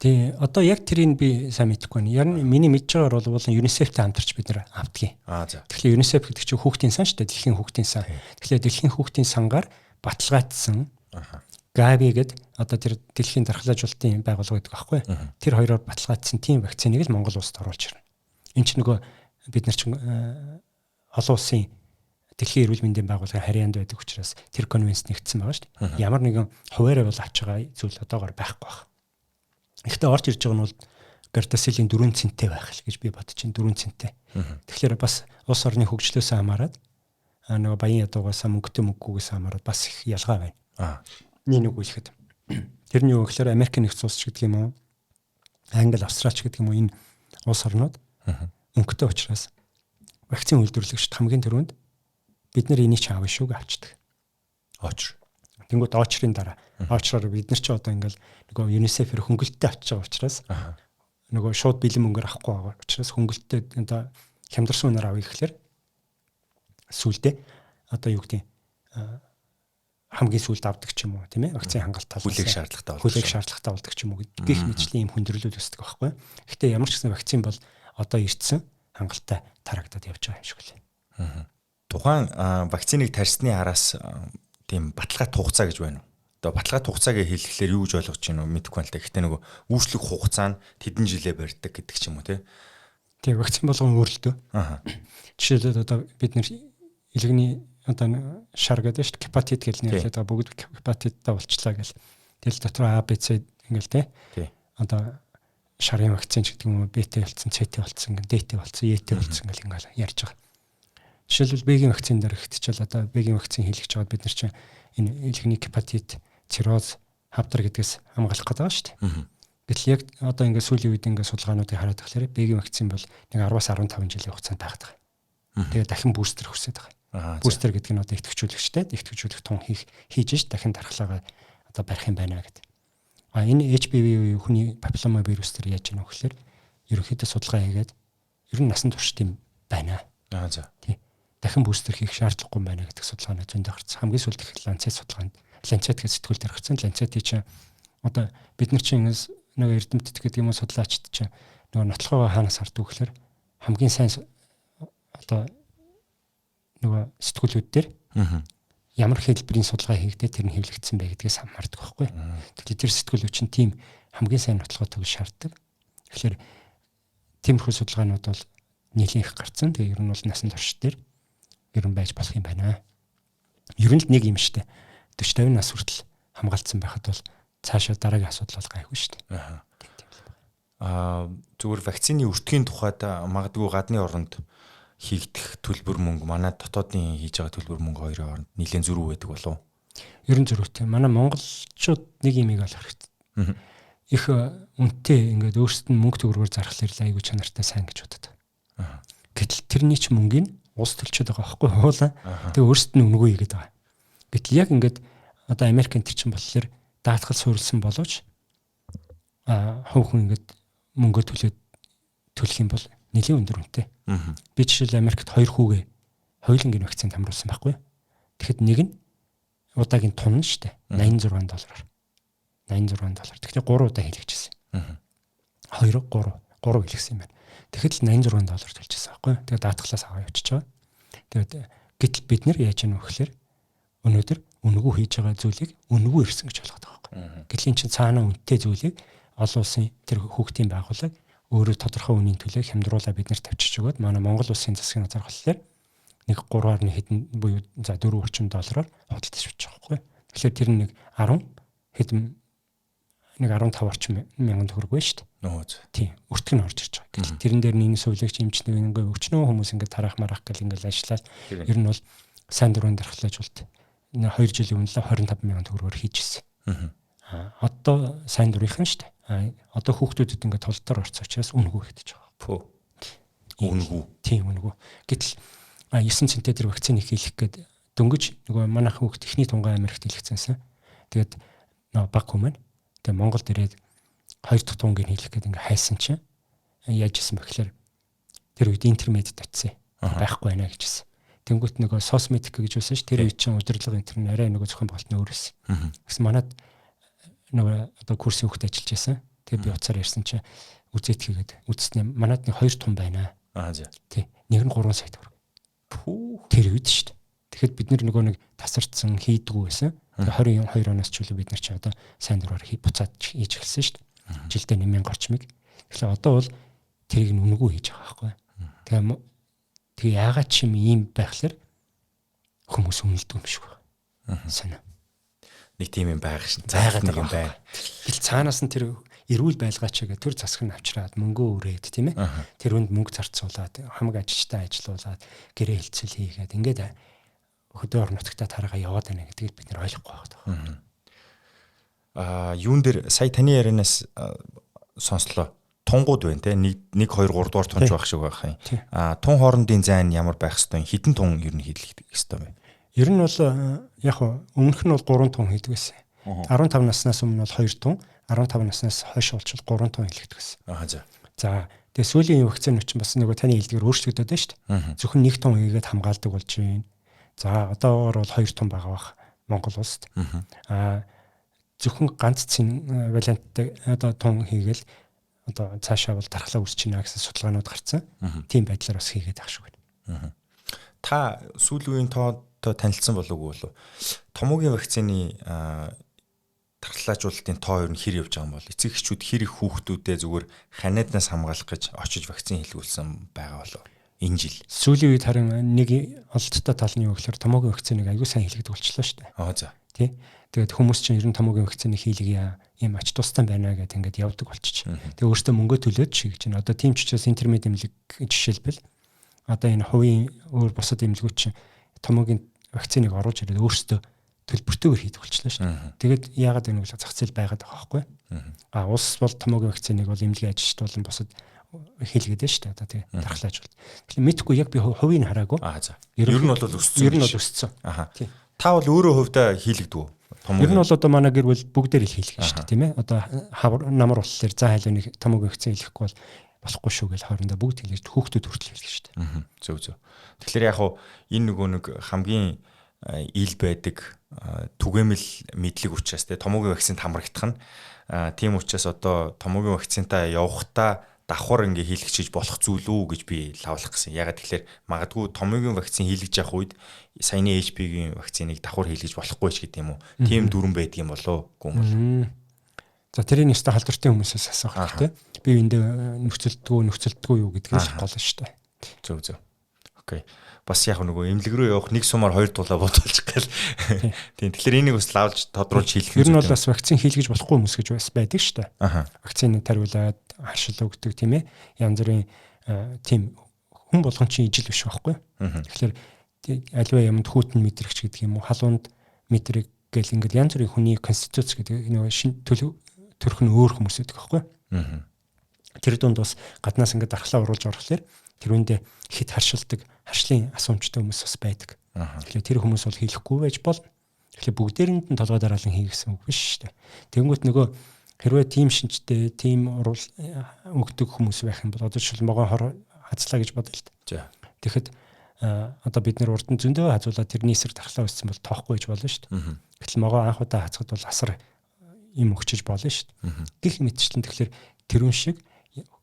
Тий, одоо яг тэрийг би сайн мэдэхгүй байна. Яг миний мэдж байгаагаар бол UNICEF-тэй хамтарч бид нар авдгийг. За. Тэгэхээр UNICEF гэдэг чинь хүүхдийн сан шүү дээ, дэлхийн хүүхдийн сан. Тэгэхээр дэлхийн хүүхдийн сангаар баталгаажсан Gavi гэдэг одоо тэр дэлхийн дархлаажуулалтын байгууллага гэдэг байхгүй. Тэр хоёроор баталгаажсан тийм вакциныг л Монгол улсад оруулж ирнэ. Энд чинь нөгөө бид нар чинь олон улсын дэлхийн эрүүл мэндийн байгууллагын харьяанд байдаг учраас тэр конвенц нэгдсэн байгаа шүү дээ. Ямар нэгэн хуваараа бол авч байгаа зүйл одоогоор байхгүй байна. Ихтэй орж ирж байгаа нь бол Gardasil-ийн 4 центтэй байх л гэж би бодож байна. 4 центтэй. Тэгэхээр бас улс орны хөгжлөөс хамаарат нөгөө баян ядуугаас мөнгөтэй мөнгөгөөс хамаарат бас их ялгаа байна. Нэг үгэлэхэд. Тэрний юу гэхээр Америк нэгдсэн улс гэдэг юм уу? Англи, Австралич гэдэг юм уу? Энэ улс орнууд мөнгөтэй учраас вакцины үйлдвэрлэгчид хамгийн түрүүнд бид нар энийг ч аавь шүү гэж авчдаг. Очр. Тэнгүүд очрын дараа. Очроор бид нар ч одоо ингээл нөгөө UNICEF-ээр хөнгөлөлтөд авч байгаа учраас нөгөө шууд бэлэн мөнгөөр авахгүй байгаа учраас хөнгөлөлтөд одоо хямдарсан үнээр авъя гэхэлэр сүулдэ одоо юу гэдэг хамгийн сүлд авдаг ч юм уу тийм ээ вакцины хангалттай хүлээх шаардлагатай болдог ч юм уу гэх мэтчлийн юм хүндрэлүүд өсдөг байхгүй. Гэхдээ ямар ч гэсэн вакцин бол одоо ирсэн хангалттай тарагдаад явж байгаа юм шиг лээ. Тухайн вакциныг тарьсны араас тийм баталгаатай хугацаа гэж байна уу? Одоо баталгаатай хугацааг хэлэхлээр юу гэж ойлгож байна уу мэдэхгүй байна л да. Гэхдээ нөгөө үүслэх хугацаа нь тэдэн жилээ барьдаг гэдэг ч юм уу тий. Тийм вакцин болгон өөрлөлтөө. Жишээлбэл одоо бид нэр илгэний одоо шар гэдэг шүү дээ гепатит гэж нэрлэдэг байгаа бүгд гепатиттай болчлаа гэл. Тэгэл дотор А, Б, С ингээл тий. Одоо шарын вакцин ч гэдэг юм уу Б-тэй болцсон, С-тэй болцсон, Д-тэй болцсон, Е-тэй болцсон гэл ингээл ярьж байгаа. Жишээлбэл Б-гийн вакцин дээр ихтчил одоо Б-гийн вакцин хийлгэж байгаад бид нар чинь энэ илгэний гепатит, цирроз, хавдар гэдгээс хамгаалах гэдэг байгаа шүү дээ. Гэтэл яг одоо ингээд сүүлийн үед ингээд судалгаануудыг хараад байхлаар Б-гийн вакцин бол нэг 10-аас 15 жилийн хугацаанд байгаад байгаа. Тэгээд дахин бустер хүсээд байгаа. Бустер гэдэг нь одоо идэвхжүүлэгчтэй, идэвхжүүлэх тун хийж дахин дархлаагаа одоо барих юм байна гэдэг. Энэ HPV хүний папиллома вирус төр яаж яах вэ гэхээр ерөнхийдөө судалгаа хийгээд ер нь насан туршид юм байна. За. Тий. Дахин бустер хийх шаардлагагүй байна гэдэг судалгааны зөндөө гарсан. Хамгийн сүүлд их Lancet судалгаанд Lancet гэж сэтгүүл дээр гарсан. Lancet-ийн чинь одоо бид нар чинь нөгөө эрдэмтэд гэдэг юм уу судлаачд чинь нөгөө нотлохоо хаанаас арддаг гэхээр хамгийн сайн одоо нөгөө сэтгүүлүүд дээр ямар хэлбэрийн судалгаа хийгдээ тэр нь хэвлэгдсэн бай гэдгээс хамаардаг байхгүй. Тэгэхээр тэр сэтгүүлүүд чинь тийм хамгийн сайн нотлохоо төгс шаарддаг. Тэгэхээр тиймэрхүү судалгаанууд бол нэлийн их гарцсан. Тэгээ ер нь бол насан турш дээр ер нь байж болох юм байна. Ер нь л нэг юм штэ. 40-50 нас хүртэл хамгаалцсан байхад бол цаашаа дараагийн асуудал бол гайгүй штэ. Зүгээр вакцины өртгийн тухайд магадгүй гадны оронд хийгдэх төлбөр мөнгө манай дотоодын хийж байгаа төлбөр мөнгө хоёрын хооронд нэлээд зөрүү байдаг болов. Ер нь зөрүүтэй. Манай монголчууд нэг юмыг олох хэрэгтэй. Их үнэтэй ингээд өөрсдөд нь мөнгө төгрөгөөр зархлаар л айгүй чанартай сайн гэж боддог. Гэтэл тэрний ч мөнгөний улс төлчөд байгаа байхгүй хуулаа. Тэгээ өөрсдөд нь өнгөө хийгээд байгаа. Гэтэл яг ингээд одоо Америкийн тэр чинь болохоор даатгал суурилсан боловч хувь хүн ингээд мөнгө төлөх юм бол нэлийн өндөр үнэтэй. Би жишээл Америкт 2 хүүгээ хоёулангийн вакцины хамруулсан байхгүй. Тэгэхэд нэг нь удаагийн тун нь шүү дээ. $86. $86. Тэгэхээр 3 удаа хийлгэжсэн. 2 3 хийлгэсэн юм байна. Тэгэхэд л $86 төлчихсэн байхгүй. Тэгээд даатгалаас аваа явчихж байгаа. Тэгээд гэтэл бид нэр яаж яах вэ гэхээр өнөөдөр үнэгүй хийж байгаа зүйлийг үнэгүй ирсэн гэж болгоод байгаа байхгүй. Гэтэл эн чинь цаана үнэтэй зүйлийг олон улсын тэр хүүхдийн байгууллага өөрөө тодорхой үнийн төлөө хямдруулаа бид нарт тавьчих өгөөд манай Монгол улсын засгийн газар болохоор нэг 3.1 хэдэн буюу за $4.30 худалдаж авчих байгаа байхгүй. Тэгэхээр тэр нэг 10 хэдэн нэг 15 орчим мянган төгрөг байна шүү дээ. Тийм. Өртг нь орж ирж байгаа. Гэтэл тэрэн дээр нэг сувлэгч эмчнэг ингээ өчнөө хүмүүс ингээ тарах марах гэл ингээ ажиллаад ер нь бол сайн дурын дархлаажуулт 2 жилийн өмнө л 25 мянган төгрөгөөр хийжсэн. Одоо сайн дурынхан шүү дээ. Одоо хүүхдүүдэд ингээ толтоор орц учраас үнэгүй хэвдэж байгаа. Үнэгүй. Тийм үнэгүй. Гэтэл 9 центнер тэр вакциныг хийх гээд дөнгөж нөгөө манайх хүүхд ихний тунгаан Америкт хийлгэцэнсэн. Тэгээд баг хүмүүс тэгээ Монголд ирээд 2 дахь тунгийг хийх гээд ингээ хайсан чинь яаж исэн бэ гэхээр тэр үед интернет татсан. Байхгүй байна гэжсэн. Тэнгүүт нөгөө сосметик гэж үсэн ш тэр үед чинь удирдлага интернет арай нөгөө зохион байгуулалтны өөрөөс. Гэсэн манад нөгөө одоо курсын хүүхд ажиллаж байсан. Тэгээ би уцаар ярьсан чинь үзээд хийгээд үзснээ манад нэг 2 тун байна. Тий. Нэг нь 3 сая төгрөг. Тэр үед шүү дээ. Тэгэхэд бид нөгөө нэг тасарцсан хийдгүү байсан. 22 оноос ч үл бид нар чи одоо сайн дураар буцаад хийж эхэлсэн шүү дээ. Жилдээ 1000 орчмыг. Тэгэхээр одоо бол тэрийг нүнгүй хийж байгаа байхгүй. Тэгээ яагаад ч юм ийм байхлаар хүмүүс үнэлдэг юм шиг байна. Санаа. Нэг тийм юм байх шин. Зайгаад нэг юм байна. Тэгэл цаанаас нь тэр эрүүл байлгаач гэдэг төр засаг нь авчраад мөнгөө өрөөд тийм ээ. Тэр үнд мөнгө зарцуулаад хамаг ажилчтай ажиллуулаад гэрээ хэлцэл хийгээд ингээд хөдөө орон нутгатаа тараагаа яваад байна гэдгийг бид нэр ойлгохгүй байгаа. Юун дээр сая таны ярианаас сонслоо. Тунгууд байна те 1 2 3 дугаар тунж байх шиг байх юм. Тун хоорондын зайн ямар байх хэвээр хідэн тун ер нь хийлгэх хэвээр байна. Ер нь бол яг өмнөх нь бол 3 тун хийдэг байсан. 15 наснаас өмнө бол 2 тун, 15 наснаас хойш болчихвол 3 тун хийлгдэг байсан. За тэгээ сүүлийн вакцины чинь бас нөгөө таны хэлдгээр өөрчлөгдөд байна шүү дээ. Зөвхөн 1 тун хийгээд хамгаалдаг болж байна. За одоогор бол 2 тун байгаа бах Монгол улсад. Зөвхөн ганц варианттай одоо тун хийгээл одоо цаашаа бол дархлаа үүсэж байна гэсэн судалгаанууд гарцсан. Тийм байдлаар бас хийгээд ах шиг байна. Та сүүлийн үеийн тоотой танилцсан болов уу? Томоогийн вакцины дархлаажуулалтын тоо ер нь хэр явж байгаа юм бол эцэг эхчүүд хэр их хүүхдүүдээ зүгээр ханиаднаас хамгаалах гэж очиж вакцин хийлгүүлсэн байгаа болов энэ жил. Сүүлийн үед харин нэг олдтой тал нь юу гэхээр томоогийн вакциныг аягүй сайн хийлгдэг болчихлоо шүү дээ. За. Тий. Тэгээд хүмүүс чинь ер нь томоогийн вакциныг хийлгийа ийм ач тустай байна гэдэг ингээд явдаг болчих. Тэгээ өөртөө мөнгө төлөөд шийгэж байна. Одоо тийм ч учраас интермед эмнэлэг жишээлбэл одоо энэ хувийн өөр бусад эмнэлгүүд чинь томоогийн вакциныг оруулж ирээд өөртөө төлбөртөөр хийдэг болчихлоо шүү дээ. Тэгээд яагаад гэвэл зах зээл байгаад байгаа байхгүй. Улс бол томоогийн вакциныг бол эмнэлгийн ажилчид болон бусад хийлгээд байна шүү дээ. Одоо тий дархлааж бол. Тэгэхээр мэдгүй яг би хувийг хараагүй. Ер нь бол өссөн. Ер нь бол өссөн. Тий. Та бол өөрөө хувьдаа хийлэгдв үү? Ер нь бол одоо манай гэр бүл бүгдээр л хийлгэж шүү дээ, тийм ээ. Одоо намар болохоор за хайлаа нэг томоогийн вакцин хийлгэхгүй бол болохгүй шүү гэж хоорондоо бүгд хэлж хүүхдүүд хүртэл хэлж шүү дээ. Зөв. Тэгэхээр яг хуу энэ нөгөө нэг хамгийн ил байдаг түгээмэл мэдлэг учраас те томоогийн вакцинд хамрагдах нь тийм учраас одоо томоогийн вакцинтаа явахдаа давхар ингээ хийлгэж болох зүйл үү гэж би лавлах гэсэн. Ягаад тэгэхээр магадгүй томоогийн вакцин хийлгэж явах үед саяны HPV-гийн вакциныг давхар хийлгэж болохгүй ч гэдэг юм уу. Тийм дүрэн байдаг юм болоо гүн. За тэрийн өстө халдвартын хүмүүсээс асуух хэрэгтэй. Би энд нөхцөлдгөө юу гэдгийг гол шүү дээ. Зөв. Окей. Бас яг нөгөө эмнэлэг рүү явах нэг сумаар 2 тулаа бодуулчих гэл. Тийм. Тэгэхээр энийг бас лавлж тодруулж хийлгэх юм. Ер нь бол бас вакцин хийлгэж болохгүй хүмүүс гэж бас байдаг шүү дээ. Вакциныг тариулаад харшил өгдөг тийм ээ. Янз бүрийн тийм хүн болгон чинь ижил биш байхгүй. Тэгэхээр аливаа юмд хүүтэн мэдрэгч гэдэг юм уу, халуунд мэдрэг гэл ингээд янз бүрийн хүний конституц гэдэг нөгөө шин төрх нь өөр хүмүүс байдаг байхгүй. Тэр дунд бас гаднаас ингээд дархлаа оруулж орохлоор тэр үндэ хит харшилдаг харшлын асуумжтай хүмүүс бас байдаг. Тэгэхээр тэр хүмүүс бол хийхгүй байж болно. Тэгэхээр бүгдээрэнд нь толгой дараалан хийгсэн үг биш шүү дээ. Тэнгүүт нөгөө хэрвээ тим шинжтэй, тим өгдөг хүмүүс байх юм бол одоо жишээл могон хор хацлаа гэж бодъё л дээ. Тэгэхэд одоо бид нэр урд нь зөндөө хазуулаад тэрний эсрэг дархлаа үүссэн бол тоохгүй гэж болно шүү дээ. Гэтэл могоо анх удаа хацхад бол асар юм өгчөж болно шүү дээ. Гэх мэтчлэн тэгэхээр тэрүүн шиг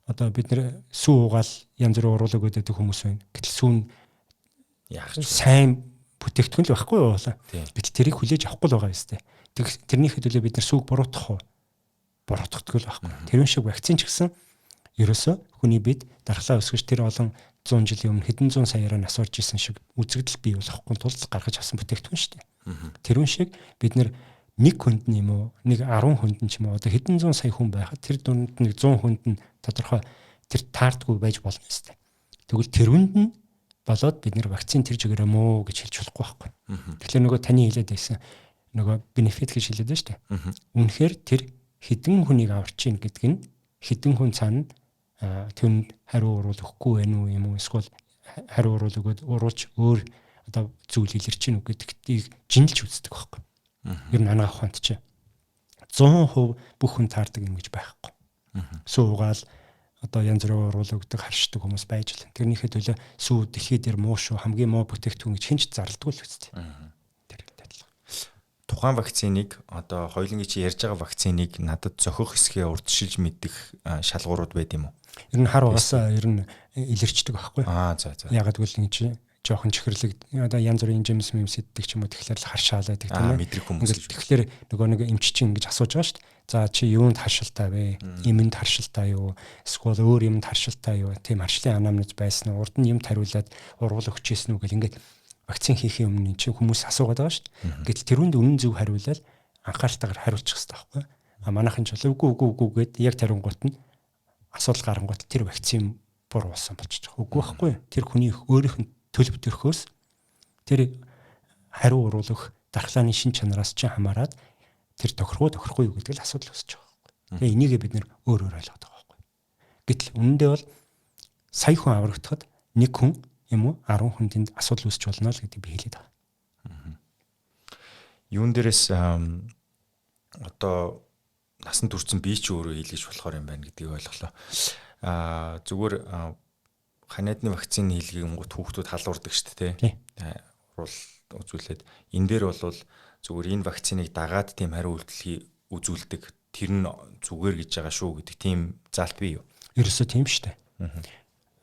одоо бид нэр сүү угаал янз бүрийн уруулаг өгдөг хүмүүс байна. Гэтэл сүүн яах ч сайн бүтээгдэхүүн л байхгүй юу? Гэтэл тэрийг хүлээж авахгүй л байгаа юм тест. Тэрнийхээ төлөө бид нэр сүүг буруутгах уу? Буруутгахгүй л байхгүй. Тэрүүн шиг вакцин ч гэсэн ерөөсөө хүний бид дархлаа өсгөж тэр олон 100 жилийн өмнө хэдэн зуун саяараа насурж исэн шиг үзэгдэл бий болохгүй тулд гаргаж авсан бүтээгдэхүүн шүү дээ. Тэрүүн шиг бид нэр нэг хүнд нь юм уу, нэг 10 хүнд нь ч юм уу одоо хэдэн зуун сая хүн байхад тэр дунд нэг 100 хүнд нь тодорхой тэр таардгүй байж болно юм тест. Тэгвэл тэрүүнд нь болоод бид нэр вакцин тэр жигээр юм уу гэж хэлж болохгүй байхгүй. Тэгэхээр нөгөө таны хэлээд байсан нөгөө бенефит гэж хэлээд байна шүү дээ. Үнэхээр тэр хэдэн хүнийг аварч ийн гэдг нь хэдэн хүн цаана түнд хариу уруул өгөхгүй байх уу юм уу эсвэл хариу уруул өгөөд уруулж өөр одоо зүйл илэрч гин үг гэдгийг жинэлж үздэг байхгүй. Ер нь анагаах ухаанд чи 100% бүх хүн таардаг юм гэж байхгүй. Суугаал одоо янз бүрийн уруул өгдөг харшдаг хүмүүс байж л. Тэрнийхээ төлөө сүү дэлхий дээр муу шүү хамгийн муу бүтээгдэхүүн гэж хинч зарлдаггүй л үстэй. Тэр адилхан. Тухайн вакциныг одоо хоёулангийн чи ярьж байгаа вакциныг надад зохих хэсгээ урдчилж мэдэх шалгуурууд байд юм уу? Ер нь хар угаасаа ер нь илэрчдэг байхгүй. За. Ягаад гэвэл ингэж жоохон чихэрлэг одоо янз бүрийн жимс мэмс иддэг ч юм уу тэгэхээр л харшаалаад гэдэг тийм ээ. Мэдрэх хүмүүс л. Тэгэхээр нөгөө нэг эмччин ингэж асууж байгаа шүү дээ. За чи юунд харшилтай вэ? Имэнд харшилтай юу? Эсвэл өөр юмд харшилтай юу? Тийм харшлын анамнез байсан уу? Урд нь юм тариулаад ургуул өгчээсэн үү гэл ингээд вакцин хийхийн өмнө чи хүмүүс асуугаад байгаа шүү дээ. Гэтэл тэрүүнд үнэн зөв хариулаад анхааралтайгаар хариулчих хэрэгтэй байхгүй. Манайхан ч үгүй гэд яг тариунгууд нь асуудал гарангууд тэр вакцин буруу болсон болчих. Үгүй байхгүй. Тэр хүний өөрийнх нь төлөв төрхөөс тэр хариу уруулах дархлааны шин чанараас ч хамаарат тэр тохирохгүй юу гэдэг л асуудал үүсэж байгаа байхгүй. Тэгээ энийг бид нэр өөр ойлгоод байгаа байхгүй. Гэтэл үнэндээ бол сая хүн аврагдахад нэг хүн юм уу 10 хүн тэнд асуудал үүсч болно л гэдэг би хэлээд байгаа. Юун дээрээс одоо насан туршсан би ч өөрөө хийлгэж болохоор юм байна гэдгийг ойлголоо. Зүгээр ханиадны вакцины хийлгэнгүүт хүүхдүүд халуурдаг шүү дээ. Урал үзүүлээд энэ дээр бол зүгээр энэ вакциныг дагаад тийм хариу үйлдэл үзүүлдэг тэр нь зүгээр гэж байгаа шүү гэдэг тийм заалт бий юу? Ерөөсөө тийм шүү дээ.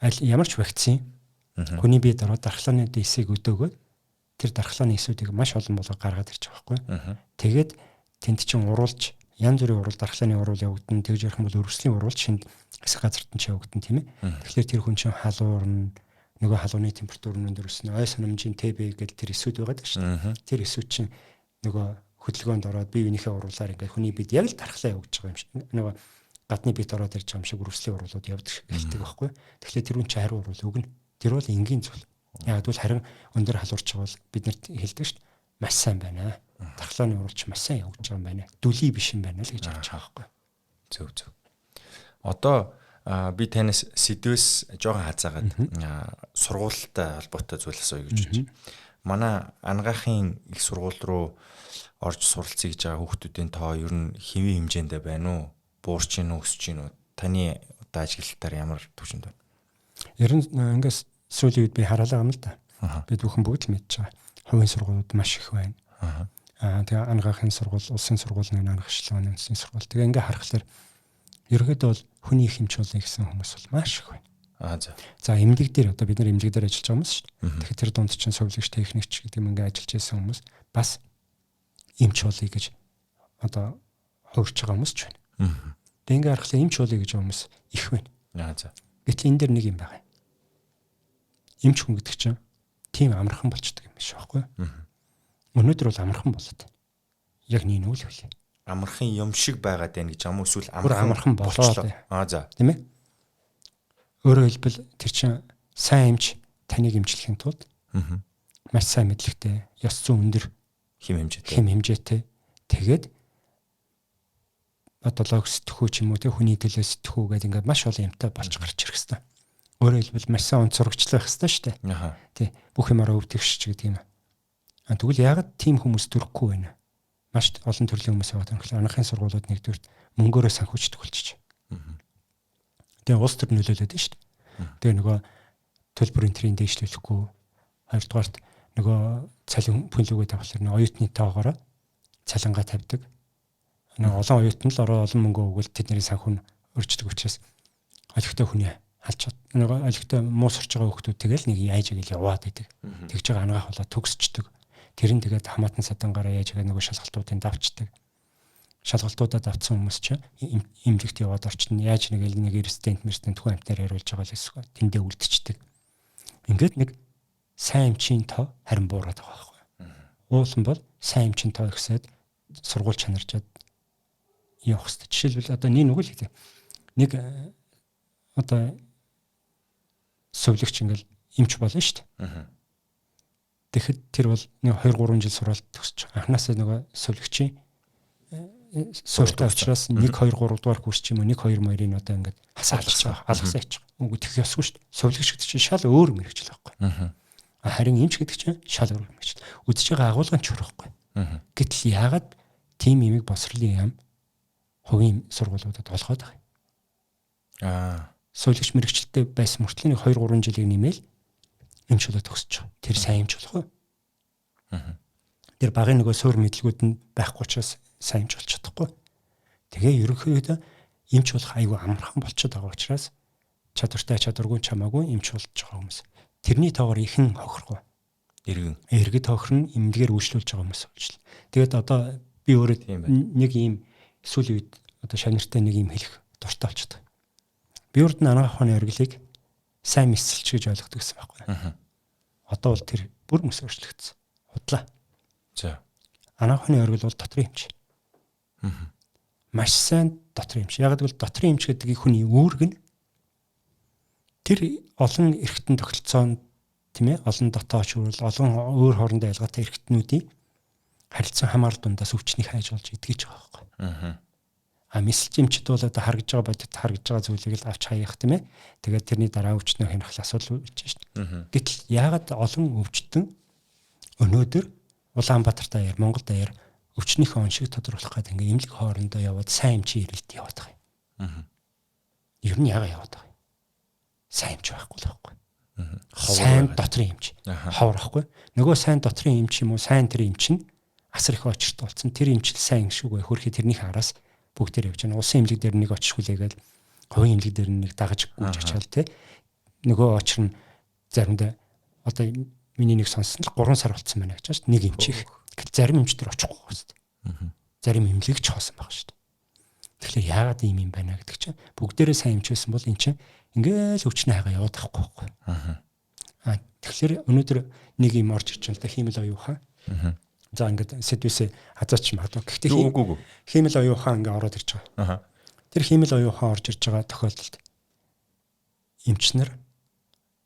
Аль ямар ч вакцин хүний бие дараа дархлааны эсийг өдөөгөө тэр дархлааны эсүүдийг маш олон болго гаргаад ирж байгаа байхгүй. Тэгээд тэнд чинь уруулж янз бүрийн урал дархлааны урал явагдана. Тэгж ярих юм бол өрсөлийн урал шинд хэсэг газарт нь ч явагдана тийм ээ. Тэгэхээр тэр хүн чинь халуурна, нөгөө халууны температур өндөр өснө, ой санамжийн ТБ гэдэг тэр эсүүд байдаг шүү дээ. Тэр эсүүд чинь нөгөө хөдөлгөөнд ороод бие биенийхээ уруулаар ингээд хүний бид яг л дархлаа явуулж байгаа юм шиг. Нөгөө гадны бит ороод ирж байгаа юм шиг өрсөлийн уралууд явдаг шиг хэлдэг байхгүй. Тэгэхээр тэр хүн чинь хариу урал өгнө. Тэр бол энгийн зүйл. Яг л харин өндөр халуурч байгаа бол бид нарт хэлдэг шүү дээ. Маш сайн байна. Дархлааны уралч маш сайн явж байгаа юм байна. Дүлий биш юм байна л гэж харж байгаа байхгүй. Зөв. Одоо би танаас сэдвээс жоохон хазаагаад сургуультай холбоотой зүйл асууя гэж бодож. Манай ангаахын их сургууль руу орж суралцъя гэж байгаа хүүхдүүдийн тоо ер нь хэвийн хэмжээндээ байна уу? Буурч гин үү, өсөж гин үү? Таны одоо ажиглалтаар ямар төвшөнд байна? Ер нь ингээс сүүлийн үед би хараалаа юм л да. Бид бүхэн бүгд л мэдж байгаа. Хувийн сургуулиуд маш их байна. Тэгээ ангаахын сургууль, улсын сургууль, нэг анхаачлал үндэсний сургууль. Тэгээ ингээ харахаар ерөнхийдөө бол хүний их хэмж болно гэсэн хүмүүс бол маш их байна. За эмнэлэг дээр одоо бид нар эмнэлэг дээр ажиллаж байгаа хүмүүс шүү дээ. Тэгэхээр тэр дунд чинь совлогч, техникч гэдэг юм ингээ ажиллаж байсан хүмүүс бас эмч болъё гэж одоо хуурч байгаа хүмүүс ч байна. Тэгээ ингээ харахаар эмч болъё гэж байгаа хүмүүс их байна. Гэтэл энэ дээр нэг юм байгаа. Эмч хүн гэдэг чинь тийм амархан болчдөг юм биш байхгүй юу? Өнөөдөр бол амархан болоод байна. Яг нэг нь үл хөлий. Амархан юм шиг байгаад байна гэж ам эсвэл амархан болоод. Тийм ээ. Өөрөөр хэлбэл тэр чинь сайн эмч таныг эмчлэхийн тулд маш сайн мэдлэгтэй, ёс зүйн өндөр хэм хэмжээтэй. Тэгээд одоо лог сэтгхүү ч юм уу те хүний төлөө сэтгхүү гэдэг ингээд маш олон юмтай болж гарч ирэх хэвээр. Өөрөөр хэлбэл маш сайн онцоргочлох хэвээр шүү дээ. Тий. Бүх юмараа өвдөгч гэдэг юм. Тэгвэл яагаад тийм хүмүүс төрөхгүй байна? Маш олон төрлийн хүмүүс яваад байгаа. Анхны сургуулиуд нэгдүгээр мөнгөөрөө санхүүждэг болчих. Тэгээ улс төр нөлөөлөд нь шүү дээ. Тэгээ нөгөө төлбөрийн трend дэвшлүүлэхгүй Хоёрдугаарт нөгөө цалин хүнлүүгээ тавхлаар нэг оюутны тоогоороо цалингаа тавьдаг. Нэг олон оюутан л олон мөнгө өгвөл тэдний санхүү өрждөг учраас олигтой хүний алж нэг олигтой муус орж байгаа хүмүүс тэгэл нэг яаж игээл яваад идэг. Тэгж байгаа анагаах болоо төгсчдөг. Тэр нь тэгээд хамаатан садангаараа яаж игээ нөгөө шалгалтуудыг давчдаг. Шалгалтуудад авсан хүмүүс чинь имлэгт яваад орчин яаж нэг резидент хүн амтнаар яриулж байгаа л эсвэл тэндээ үлдчихдэг. Ингээд нэг сайн эмчийн тоо харин буураад байгаа байхгүй. Уулан бол сайн эмчийн тоо ихсээд сургууль чанарчаад явах хэрэгтэй. Жишээлбэл одоо нэг л гэдэг. Нэг одоо сувлэгч ингээл эмч болно шүү дээ. Тэгэхэд тэр бол нэг 2-3 жил суралт төгсөж байгаа. Анхнаасаа нөгөө сувлэгчийн суурьтай учраас 1 2 3 дугаар курс ч юм уу 1 2 2-ын одоо ингээд хасаалж байгаа. Алгасаа ич. Үгүй тэгэх ёсгүй шүү дээ. Сувлэгч гэдэг чинь шал өөр мэрэгжил байхгүй. Харин эмч гэдэг чинь шал өөр мэрэгжил. Үдсэж байгаа агуулгын чөр байхгүй. Гэтэл яагаад тийм имийг босрлын ям хувийн сургуулиудад олгоод байгаа юм? Сувлэгч мэрэгчлэлтэй байсан мөртлөө 2-3 жилийн нэмэл эмч болоод төгсөж байгаа. Тэр сайн эмч болох уу? Тэр багын нөгөө суур мэдлгүүд нь байхгүй учраас сайн эмч болж чадахгүй. Тэгээ ерөнхийдөө эмч болох аюу амархан болчиход байгаа учраас чадвартай чадваргүй чамаагүй эмч болж байгаа хүмүүс. Тэрний тоогоор ихэн хохирох уу? Эргэж хохирно, эмнэлгээр үйлчлүүлж байгаа хүмүүс болж л. Тэгээд одоо би өөрөө нэг ийм сүүлийн үед одоо шанартай нэг ийм хэлэх дуртай болчиход байна. Би урд нь анагаах ухааны оргилыг сайн мэсэлч гэж ойлгодог гэсэн байхгүй. Одоо бол тэр бүр мөс өөрчлөгдсөн. Худлаа. За. Анагаах ухааны оргил бол дотрын эмч. Маш сайн дотрын эмч. Яг гэвэл дотрын эмч гэдэг хүний үүрэг нь тэр олон эргэтэн тогтолцоонд тийм ээ олон дотооч олон өөр хоорондоо ялгаатай эргэтнүүдийн харилцан хамаарал дундаас өвчнийг хайж болж идгэж байгаа байхгүй. Мэсэлч эмчд бол одоо харагдж байгаа бодит харагдж байгаа зүйлийг л авч хаях тийм ээ. Тэгээд тэрний дараа өвчнөө хянах асуудал үүсэж шээ. Гэтэл яагаад олон өвчтөн өнөөдөр Улаанбаатар даяар Монгол даяар өвчнийхөө оншиг тодруулах гэдэг ингээ эмнэлэг хоорондоо яваад сайн эмчийн ирэлт яваад байгаа юм. Ер нь яагаад яваад байгаа юм? Сайн эмч байхгүй л байхгүй. Сайн дотрын эмч. Ховор байхгүй. Нөгөө сайн дотрын эмч юм уу сайн тэр эмч нь асар их очирт болсон. Тэр эмчил сайн шүүгээ хөрхи тэрнийх араас бүгдээр явж байна. Улсын эмнэлэг дээр нэг очиж хүлээгээл хувийн эмнэлэг дээр нэг дагаж гүйж очиад те. Нөгөө очир нь заримдаа одоо миний нэг сонсон л 3 сар болцсон байна гэж байна. Нэг эмчих. Гэтэл зарим эмчтэр очихгүй байна шүү дээ. Зарим эмнэлэг ч хоосон байгаа шүү дээ. Тэгэхээр яагаад ийм юм байна гэдэг чинь бүгдээрээ сайн эмчсэн бол эн чинь ингээл өвчнөө хайгаа яваад байхгүй байхгүй. Тэгэхээр өнөөдөр нэг юм орж ирж байна л да хиймэл оюухан. За ингээд сэдвээсээ хазаач магадгүй. Гэхдээ хиймэл оюухан ингээд ороод ирж байгаа. Тэр хиймэл оюухан орж ирж байгаа тохиолдолд эмчнэр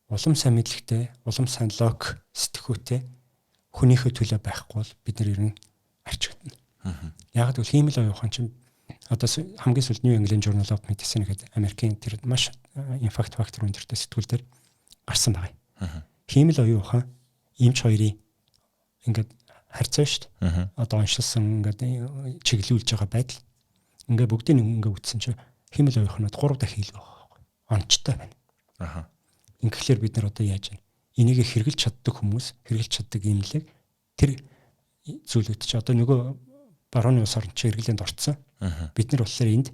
улам сайн мэдлэгтэй, улам сайн лог сэтгхүүтэй хүнийхээ төлөө байхгүй бол бид нар ер нь арчигдана. Яг л хиймэл оюухан чинь одоо хамгийн сүүлд New England Journal of Medicine гэдэг Америкийн тэр маш impact factor өндөртэй сэтгүүл дээр гарсан байгаа. Хиймэл оюухан эмч хоёрын ингээд харьцаа шүү дээ. Одоо уншилсан ингээд чиглүүлж байгаа байдал. Ингээд бүгдийг ингээд үтсэн чинь хиймэл оюухнууд 3 дахин хийлгэх байгаа. Онцтой байна. Ингээхээр бид нар одоо яаж вэ? Энийг хэрэгжилж чаддаг хүмүүс, хэрэгжилж чаддаг эмнэлэг тэр зүйлүүд чи одоо нөгөө барууны улс орнд чи хэрэглээнд орцсон. Бид нар болохоор энд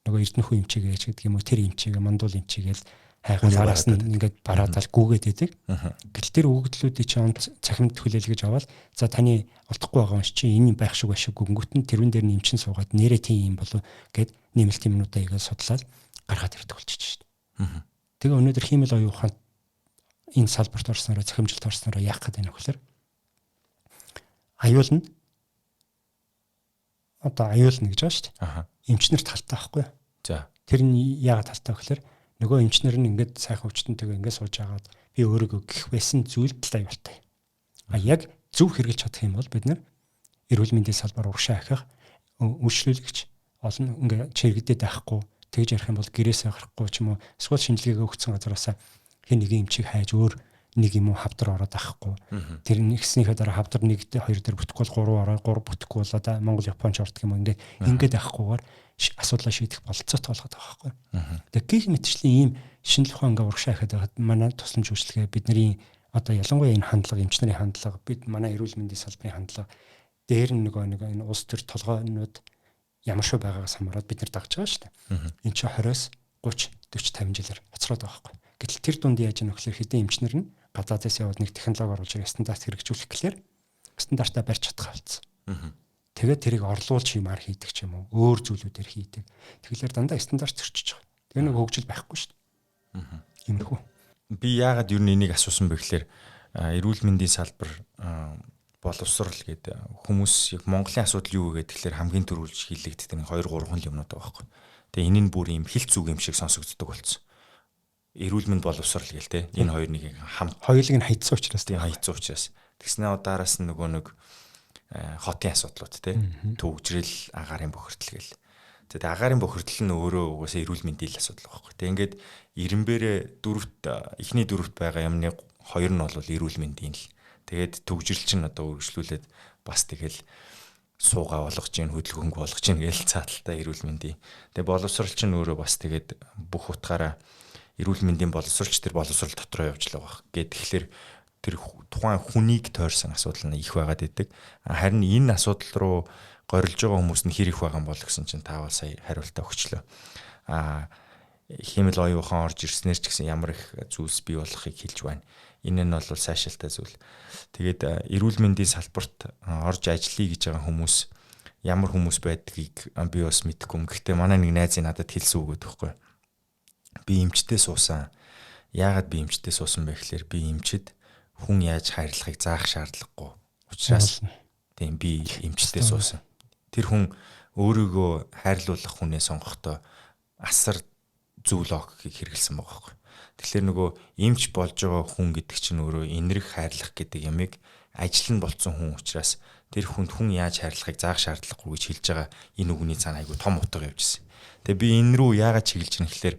нөгөө эрдэнэхүү эмчийг яаж гэдэг юм уу тэр эмчийг мандуул эмчийгээл хайгаад араас нь ингээд бараадал гүгээд идэг. Гэтэл тэр өгөгдлүүдийг чи онд цахимд хүлээлгэж аваад за таны олдохгүй байгаа юм чи энэ байх шиг башиг гүнгөт нь тэрүүн дээр нь эмчин суугаад нэрээ тийм юм болов гэд нэмэлт юмнуудаа игээ судлаад гаргаад ирдэг болчихж шээ. Тэгээ өнөөдөр хиймэл оюухан энэ салбарт орснороо цахимжилт орснороо яах гэдэг нь вөхлөр аюулна одоо аюулна гэж байгаа шүү дээ. Эмчнэр талтай байхгүй. За. Тэр нь яагаад талтай вөхлөр нөгөө эмчнэр нь ингээд сайхан өвчтөнтэйгээ ингээд сууж агаад би өөрийгөө гих байсан зүйлд л аюултай. Яг зөв хэрэгжилж чадах юм бол бид нар эрүүл мэндийн салбар урагшаа ахих үйлчлүүлэгч олон ингээд чирэгдээд байхгүй тэгж ярих юм бол гэрээсээ гарахгүй ч юм уу эсвэл шинжилгээгээ өгсөн газараас хэн нэгэн эмчийг хайж өөр нэг юм уу хавдар ороод авахгүй. Тэр нэгснийхээ дараа хавдар 1 2 дээр бүтэхгүй бол 3 ороод 3 бүтэхгүй бол одоо Монгол Японч ордог юм ингээд авахгүйгээр асуудлаа шийдэх болцоотой болгоод байгаа байхгүй. Тэгээ гих мэтчлийн ийм шинжлэх ухаан ингээ урагшаа ихэд байгаа манай тусламж үйлчлэгээ бидний одоо ялангуяа энэ хандлага, эмч нарын хандлага, бид манай эрүүл мэндийн салбарын хандлага дээр нэг энэ улс төр толгойнууд ямар шүү байгаагаас хамаарат бид нар дагж байгаа шүү дээ. Энд чи 20-с 30, 40, 50 жилээр хоцроод байгаа байхгүй. Гэтэл тэр дунд яаж яах вэ гэхээр хэдэн эмчнэр нь гадаадаас яваад нэг технологи оруулж ирэх стандарт хэрэгжүүлэх гэхээр стандартаа барьж чадах болсон. Тэгээд тэрийг орлуулж юмар хийдэг ч юм уу, өөр зүйлүүдээр хийдэг. Тэгэхээр дандаа стандарт зөрчиж байгаа. Тэгээ нэг хөгжил байхгүй шүү дээ. Иймэрхүү. Би яагаад юу энийг асуусан бэ гэхээр эрүүл мэндийн салбар боловсрал гэдэг хүмүүс яг Монголын асуудал юу вэ гэхээр хамгийн түрүүлж хилэгддэг нэг 2 3 юмнууд байгаа байхгүй. Тэгээ энэ нь бүр юм хилц үг юм шиг сонсогддог болсон. Эрүүл мэнд боловсрал гээл те. Энэ хоёр нэг хамт хоёулыг нь хайцсан учраас тийм хайцсан учраас. Тэгснээ удараас нь нөгөө нэг хотын асуудлууд те. Төвөгжрэл, агаарын бохирдол гээл. Тэгээд агаарын бохирдол нь өөрөө угаасаа эрүүл мэндийн асуудал байхгүй. Тэг ингээд ирэмбэрээ эхний дөрөвт байгаа юмны хоёр нь бол эрүүл мэндийн л. Тэгээд төгжрэл чинь одоо үргэлжлүүлээд бас тэгэл суугаа болгож гин хөдөлгөөнг болгож гин гээл цааталтай эрүүл мэндийн. Тэгээд боловсрал чинь өөрөө бас тэгээд бүх утгаараа эрүүл мэндийн боловсралч тэр боловсрал дотроо явж л байгаа. Гэт тэгэхээр тэр тухайн хүнийг тойрсон асуудал нь их байгаад идэг. Харин энэ асуудал руу горилж байгаа хүмүүс нь хэр их байгаа юм бол гэсэн чинь таавал сая хариултаа өгчлөө. Хэмэл оюухан орж ирснээр ч гэсэн ямар их зүйлс бий болохыг хэлж байна. Энэ нь бол сайшаалтай зүйл. Тэгээд эрүүл мэндийн салбарт орж ажиллая гэж байгаа хүмүүс ямар хүмүүс байдгийг би бас мэдэхгүй. Гэхдээ манай нэг найзын надад хэлсэн үг өгдөхгүй. Би эмчтэй суусан. Яагаад би эмчтэй суусан бэ гэхээр би эмчэд хүн яаж хайрлахыг заах шаардлагагүй. Учираас тийм би эмчтэй суусан. Тэр хүн өөрийгөө хайрлуулах хүнээ сонгохдоо асар зөв логикийг хэрэгэлсэн байгаа байхгүй. Тэгэхээр нөгөө эмч болж байгаа хүн гэдэг чинь өөрөө инэрх хайрлах гэдэг ямыг ажил нь болцсон хүн учраас тэр хүнд хүн яаж хайрлахыг заах шаардлагагүй гэж хэлж байгаа энэ үгний цаана айгүй том утга явж ирсэн. Тэгээ би энэ рүү яагаад чиглэж байна гэхээр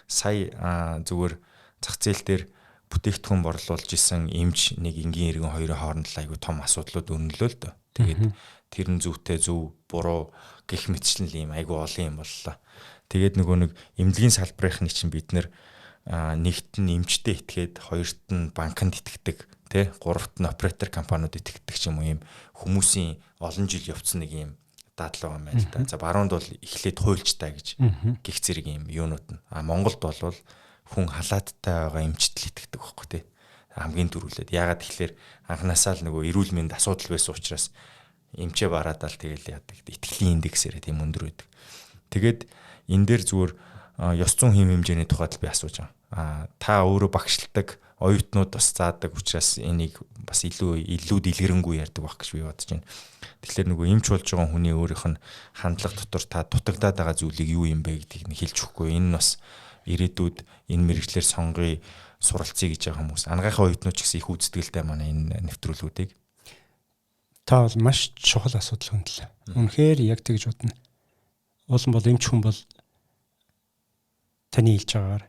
сая зүгээр зах зээл дээр бүтээгдэхүүн борлуулж исэн эмч нэг энгийн иргэн хоёрын хооронд л айгүй том асуудлууд өрнөлөө л дөө. Тэгээд тэр нь зөвтэй зөв буруу гэх мэтчлэн ийм айгүй олон юм боллоо. Тэгээд нөгөө нэг эмнэлгийн салбарынхны чинь бид нэр нэгт нь эмчтэй итгээд хоёрт нь банкнд итгэдэг тий гуравт нь оператор компаниуд итгэдэг ч юм уу ийм хүмүүсийн олон жил явцсан нэг ийм дадлага юм байна л да. За баруунд бол эхлээд хуульчтай гэж гих зэрэг ийм юунууд нь. Монголд бол хүн халааттай байгаа эмчтэл итгэдэг байхгүй тий. Хамгийн түрүүлээд ягаад тэгэхээр анханасаа л нөгөө эрүүл мэнд асуудал байсан учраас эмчээ бараадаа л тэгэл яадаг итгэлийн индексээр тийм өндөр байдаг. Тэгээд энэ дээр зүгээр ёс зүйн хэм хэмжээний тухайд би асууж байгаа. Та өөрөө багшилдаг оюутнууд бас заадаг учраас энийг бас илүү дэлгэрэнгүй ярьдаг байх гэж би бодож байна. Тэгэхээр нөгөө эмч болж байгаа хүний өөрийнх нь хандлага дотор та дутагдаад байгаа зүйлийг юу юм бэ гэдгийг нь хэлж өгөхгүй. Энэ нь бас ирээдүйд энэ мэрэгчлэр сонгоё суралцъя гэж байгаа хүмүүс. Ангийнхаа оюутнууд ч гэсэн их үздэгтэй манай энэ нэвтрүүлгүүдийг. Та бол маш чухал асуудал хөндлөө. Үнэхээр яг тэгж бодно. Улан бол эмч хүн бол таны хэлж байгаагаар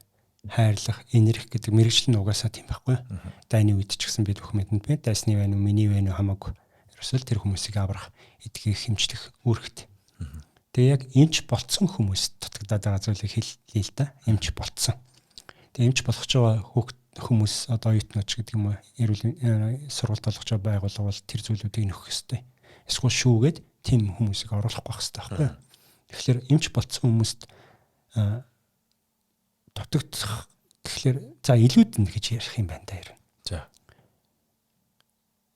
хайрлах, инэрх гэдэг мэрэгчлэн угаасаа тийм байхгүй. Дайны үед ч гэсэн бид бүх мэдэнд бай. Дайсны байна уу, миний байна уу хамаагүй. Ерөөсөө тэр хүмүүсийг аврах, эдгэх, хэмжлэх үүрэгтэй. Тэгээ яг эмч болцсон хүмүүс дутагдаад байгаа зүйлийг хэлье л да. Эмч болцсон. Тэгээ эмч болох ч байгаа хүмүүс одоо оюутнууд ч гэдэг юм уу эрүүл сургалт болгож байгаа байгууллага бол тэр зүйлүүдийг нөхөх ёстой. Эсвэл шүүгээд тийм хүмүүсийг оруулахгүй байх ёстой байхгүй. Тэгэхээр эмч болцсон хүмүүст дутагдах гэхэлэр за илүүд нь гэж ярих юм байна та ер нь. За.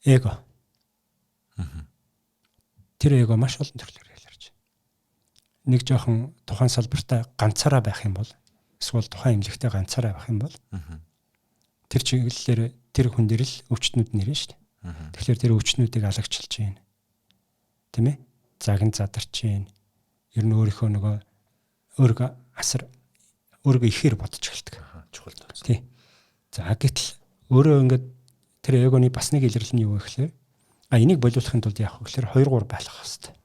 Эго. Тэр эго маш олон төрлөөр яларч байна. Нэг жоохон тухайн салбартаа ганцаараа байх юм бол эсвэл тухайн эмнэлэгтээ ганцаараа байх юм бол тэр чиглэлээр тэр хүн дээр л өвчтнүүд нэрнэ шүү дээ. Тэгэхээр тэр өвчтнүүдийг алагчилж байна. Тийм ээ? Загин задарч байна. Ер нь өөрийгөө асар өөрийгөө ихээр бодож эхэлдэг. Чухал таа. Тий. За гэтэл өөрөө ингээд тэр эгоны бас нэг илэрлэл нь юу вэ гэхээр энийг болиулахын тулд яах вэ гэхээр 2 3 байх хэрэгтэй.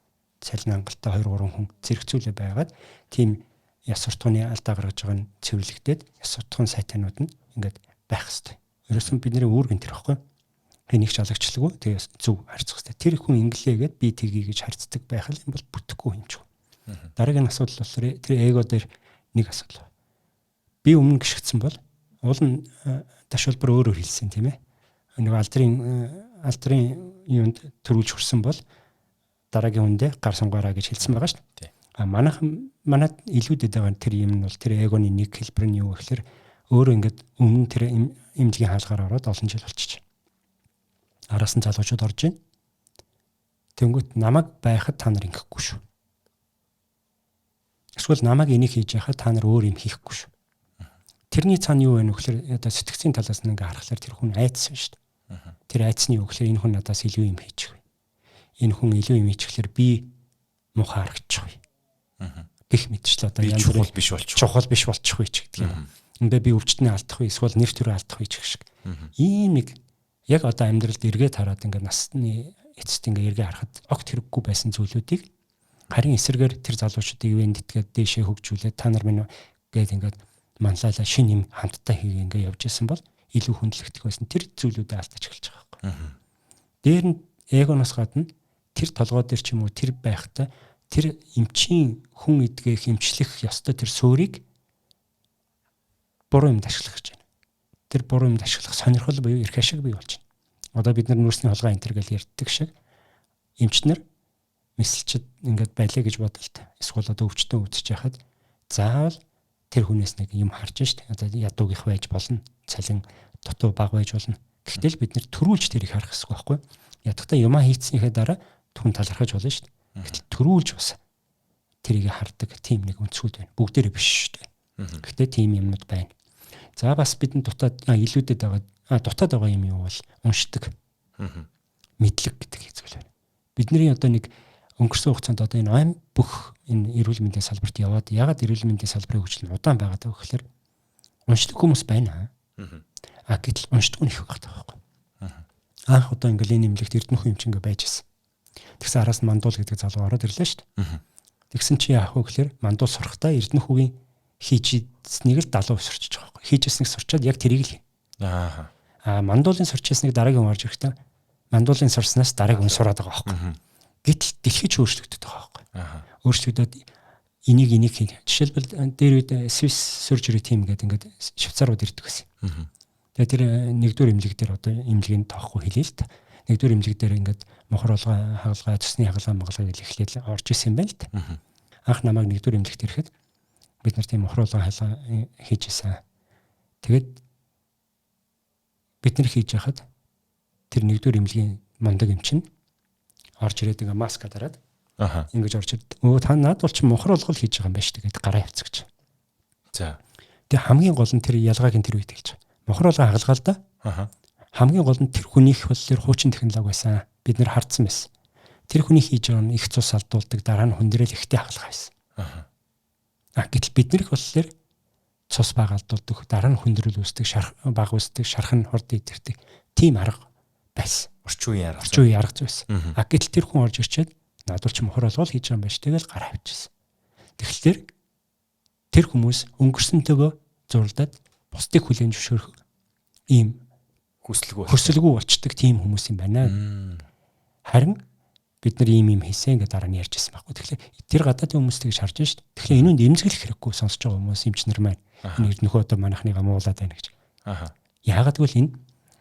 Цалин хангалттай 2 3 хүн зэрэгцүүлээ байгаад тийм яс суртахууны алдаа гаргаж байгаа нь цэвэрлэгдээд яс суртахуун сайтнууд нь ингээд байх хэрэгтэй. Ерөөсөн бидний үүрэг энэ төр байхгүй. Хэнийг ч алагчлаагүй тэгээ зөв харьцах хэрэгтэй. Тэр хүн инглээгээд би тгий гэж харьцдаг байх юм бол бүтэхгүй юм ч. Дараагийн асуудал болохоор тэр эго дээр нэг асуудал. Би өмнө гიშгдсэн бол уул нь ташуулбар өөрөөр хэлсэн тийм ээ. нэг алдрын юунд төрүүлж хүрсэн бол дараагийн үндэ гар сунгаараа гэж хэлсэн байгаа шүү дээ. Манайд илүүдэд байгаа тэр юм нь бол тэр эгоны нэг хэлбэр нь юу гэхээр өөрөө ингээд өмнө тэр имлэгийн хаалгаар ороод олон жил болчихж байна. Араас нь залуучууд орж байна. Тэнгүүт намайг байхад та нар ингэхгүй шүү. Эсвэл намайг энийг хийж яхад та нар өөр юм хийхгүй шүү. Тэрний цаана юу вэ нөхөр одоо сэтгцийн талаас нь ингээ харахаар тэр хүн айдсан шүү дээ. Тэр айдсны юу гэхээр энэ хүн надаас илүү юм хийчих вэ. Энэ хүн илүү юм хийчихлээр би муухай харагдчих вэ. Гэх мэтчлээ одоо янз бүр чухал биш болчих вэ ч гэдэг юм. Эндээ би өвчтний алдах вэ эсвэл нэр төрөө алдах вэ гэх шиг. Ийм нэг яг одоо амьдралд эргээд хараад ингээ насны эцэст ингээ эргээ харахад огт хэрэггүй байсан зүйлүүдийг харин эсрэгээр тэр залуучуудыг ивент итгээд дээшээ хөгжүүлээд та нар минь гээд ингээд манлайлаа шин юм хамтдаа хийгээ ингээ явж исэн бол илүү хүндлэгдэх байсан. Тэр зүйлүүдээ алдаж эхэлж байгаа байхгүй. Дээр нь эгоноос гадна тэр толгой дээр ч юм уу тэр байхдаа тэр эмчийн хүн эдгээх эмчлэх ёстой тэр суурийг буруу юмд ашиглах гэж байна. Тэр буруу юмд ашиглах сонирхол буюу эрх ашиг бий болж байна. Одоо бид нар нүүрсний холгоо энтер гэж ярьдаг шиг эмчнэр мэсэлчд ингээд байлаа гэж бодолтой. Эсвэл одоо өвчтөн үзэж яхад заавал тэр хүнээс нэг юм харж штэ. Одоо ядуугийнх байж болно. Цалин дутуу баг байж болно. Гэхдээ л бид нэр төрүүлж тэрийг харах хэрэгтэй байхгүй. Ядахтаа юмаа хийцснийхээ дараа түн талархаж болно штэ. Гэтэл төрүүлж бас тэрийг хардаг тийм нэг өнцгүүд байна. Бүгдээрээ биш штэ. Гэхдээ тийм юмнууд байна. За бас бидэнд дутаад илүүдэд байгаа дутаад байгаа юм юу бол уншдаг. Мэдлэг гэдэг хэсэг л байна. Бидний одоо нэг өнгөрсөн хугацаанд одоо энэ бүх энэ эрүүл мэндийн салбарт яваад ягаад эрүүл мэндийн салбарын хөгжил нь удаан байгаа даа гэхээр уншдаг хүмүүс байна. Гэтэл уншдаг нь их байгаа байхгүй. Анх одоо ингээл энэ нэмлэгт Эрдэнэхүй эмчингээ байж гисэн. Тэгсэн араас нь мандуул гэдэг залуу ороод ирлээ шүү дээ. Тэгсэн чи яах вэ гэхээр мандуул сурахтаа Эрдэнэхүйгийн хийжсэнийг л 70% сурчиж байгаа байхгүй. Хийжсэнийг сурчаад яг тэрийг л. Мандуулын сурчсэнийг дараагийн орж ирэхдээ мандуулын сурснаас дараагийн хүн сураад байгаа байхгүй. Гэтэл дэлхийч өөрчлөгдөж байгаа байхгүй. Өөрчлөгдөд энийг хий. Жишээлбэл дээр үед Swiss surgery team гэдэг ингээд швейцарууд ирдэг байсан. Тэгээ тэр нэгдүгээр эмнэлэг дээр одоо эмнэлгийн тоохгүй хэлээ л та. Нэгдүгээр эмнэлэг дээр ингээд мохор хагалгаа, цусны хагалгаа эхлээд орж исэн юм байна л та. Анх намайг нэгдүгээр эмнэлэгт ирэхэд бид нар тийм мохор хагалгаа хийж исэн. Тэгээд бид нар хийж яхад тэр нэгдүгээр эмнэлгийн мундаг эмчин орж ирээд ингээ маска дараад ингэж орж ирд. Та наад бол ч мохор олгол хийж байгаа юм байна шүү дээ. Гараа явцгаж. За. Тэгээ хамгийн гол нь тэр ялгааг нь тэр үед хэлж байгаа. Мохор олгоо хагалгаа л да. Хамгийн гол нь тэр хүнийх бол тэр хуучин технологи байсан. Бид нэр хардсан байсан. Тэр хүний хийж байгаа нь их цус алдуулдаг, дараа нь хүндрээл ихтэй хагалгаа байсан. Гэтэл бид нэрх болохоор цус баг алдуулдаг, дараа нь хүндрэл үүсдэг, баг үүсдэг, шархан хорд идэрдэг. Тийм арга байсан. Орчин үеийн арга зүй байсан. Гэтэл тэр хүн орж ирчээд наадвал ч мохор олгол хийж байгаа юм байна ш. Тэгэл гараа авчихсан. Тэгэхээр тэр хүмүүс өнгөрсөнтэйгөө зурлаад бусдыг хүлээн зөвшөөрөх ийм хүсэлгүй болчдөг тийм хүмүүс юм байна. Харин бид нар ийм хийсэн гэдэг дараа нь ярьжсэн байхгүй. Тэгэхээр тэр гадаадын хүмүүс тэгж харж шít. Тэгэхээр энүүнд эмзэглэх хэрэггүй сонсож байгаа хүмүүс эмчнэр маань энэ Эрдэнэхүй одоо манайхныгаа муулаад байна гэж. Яагаад гэвэл энэ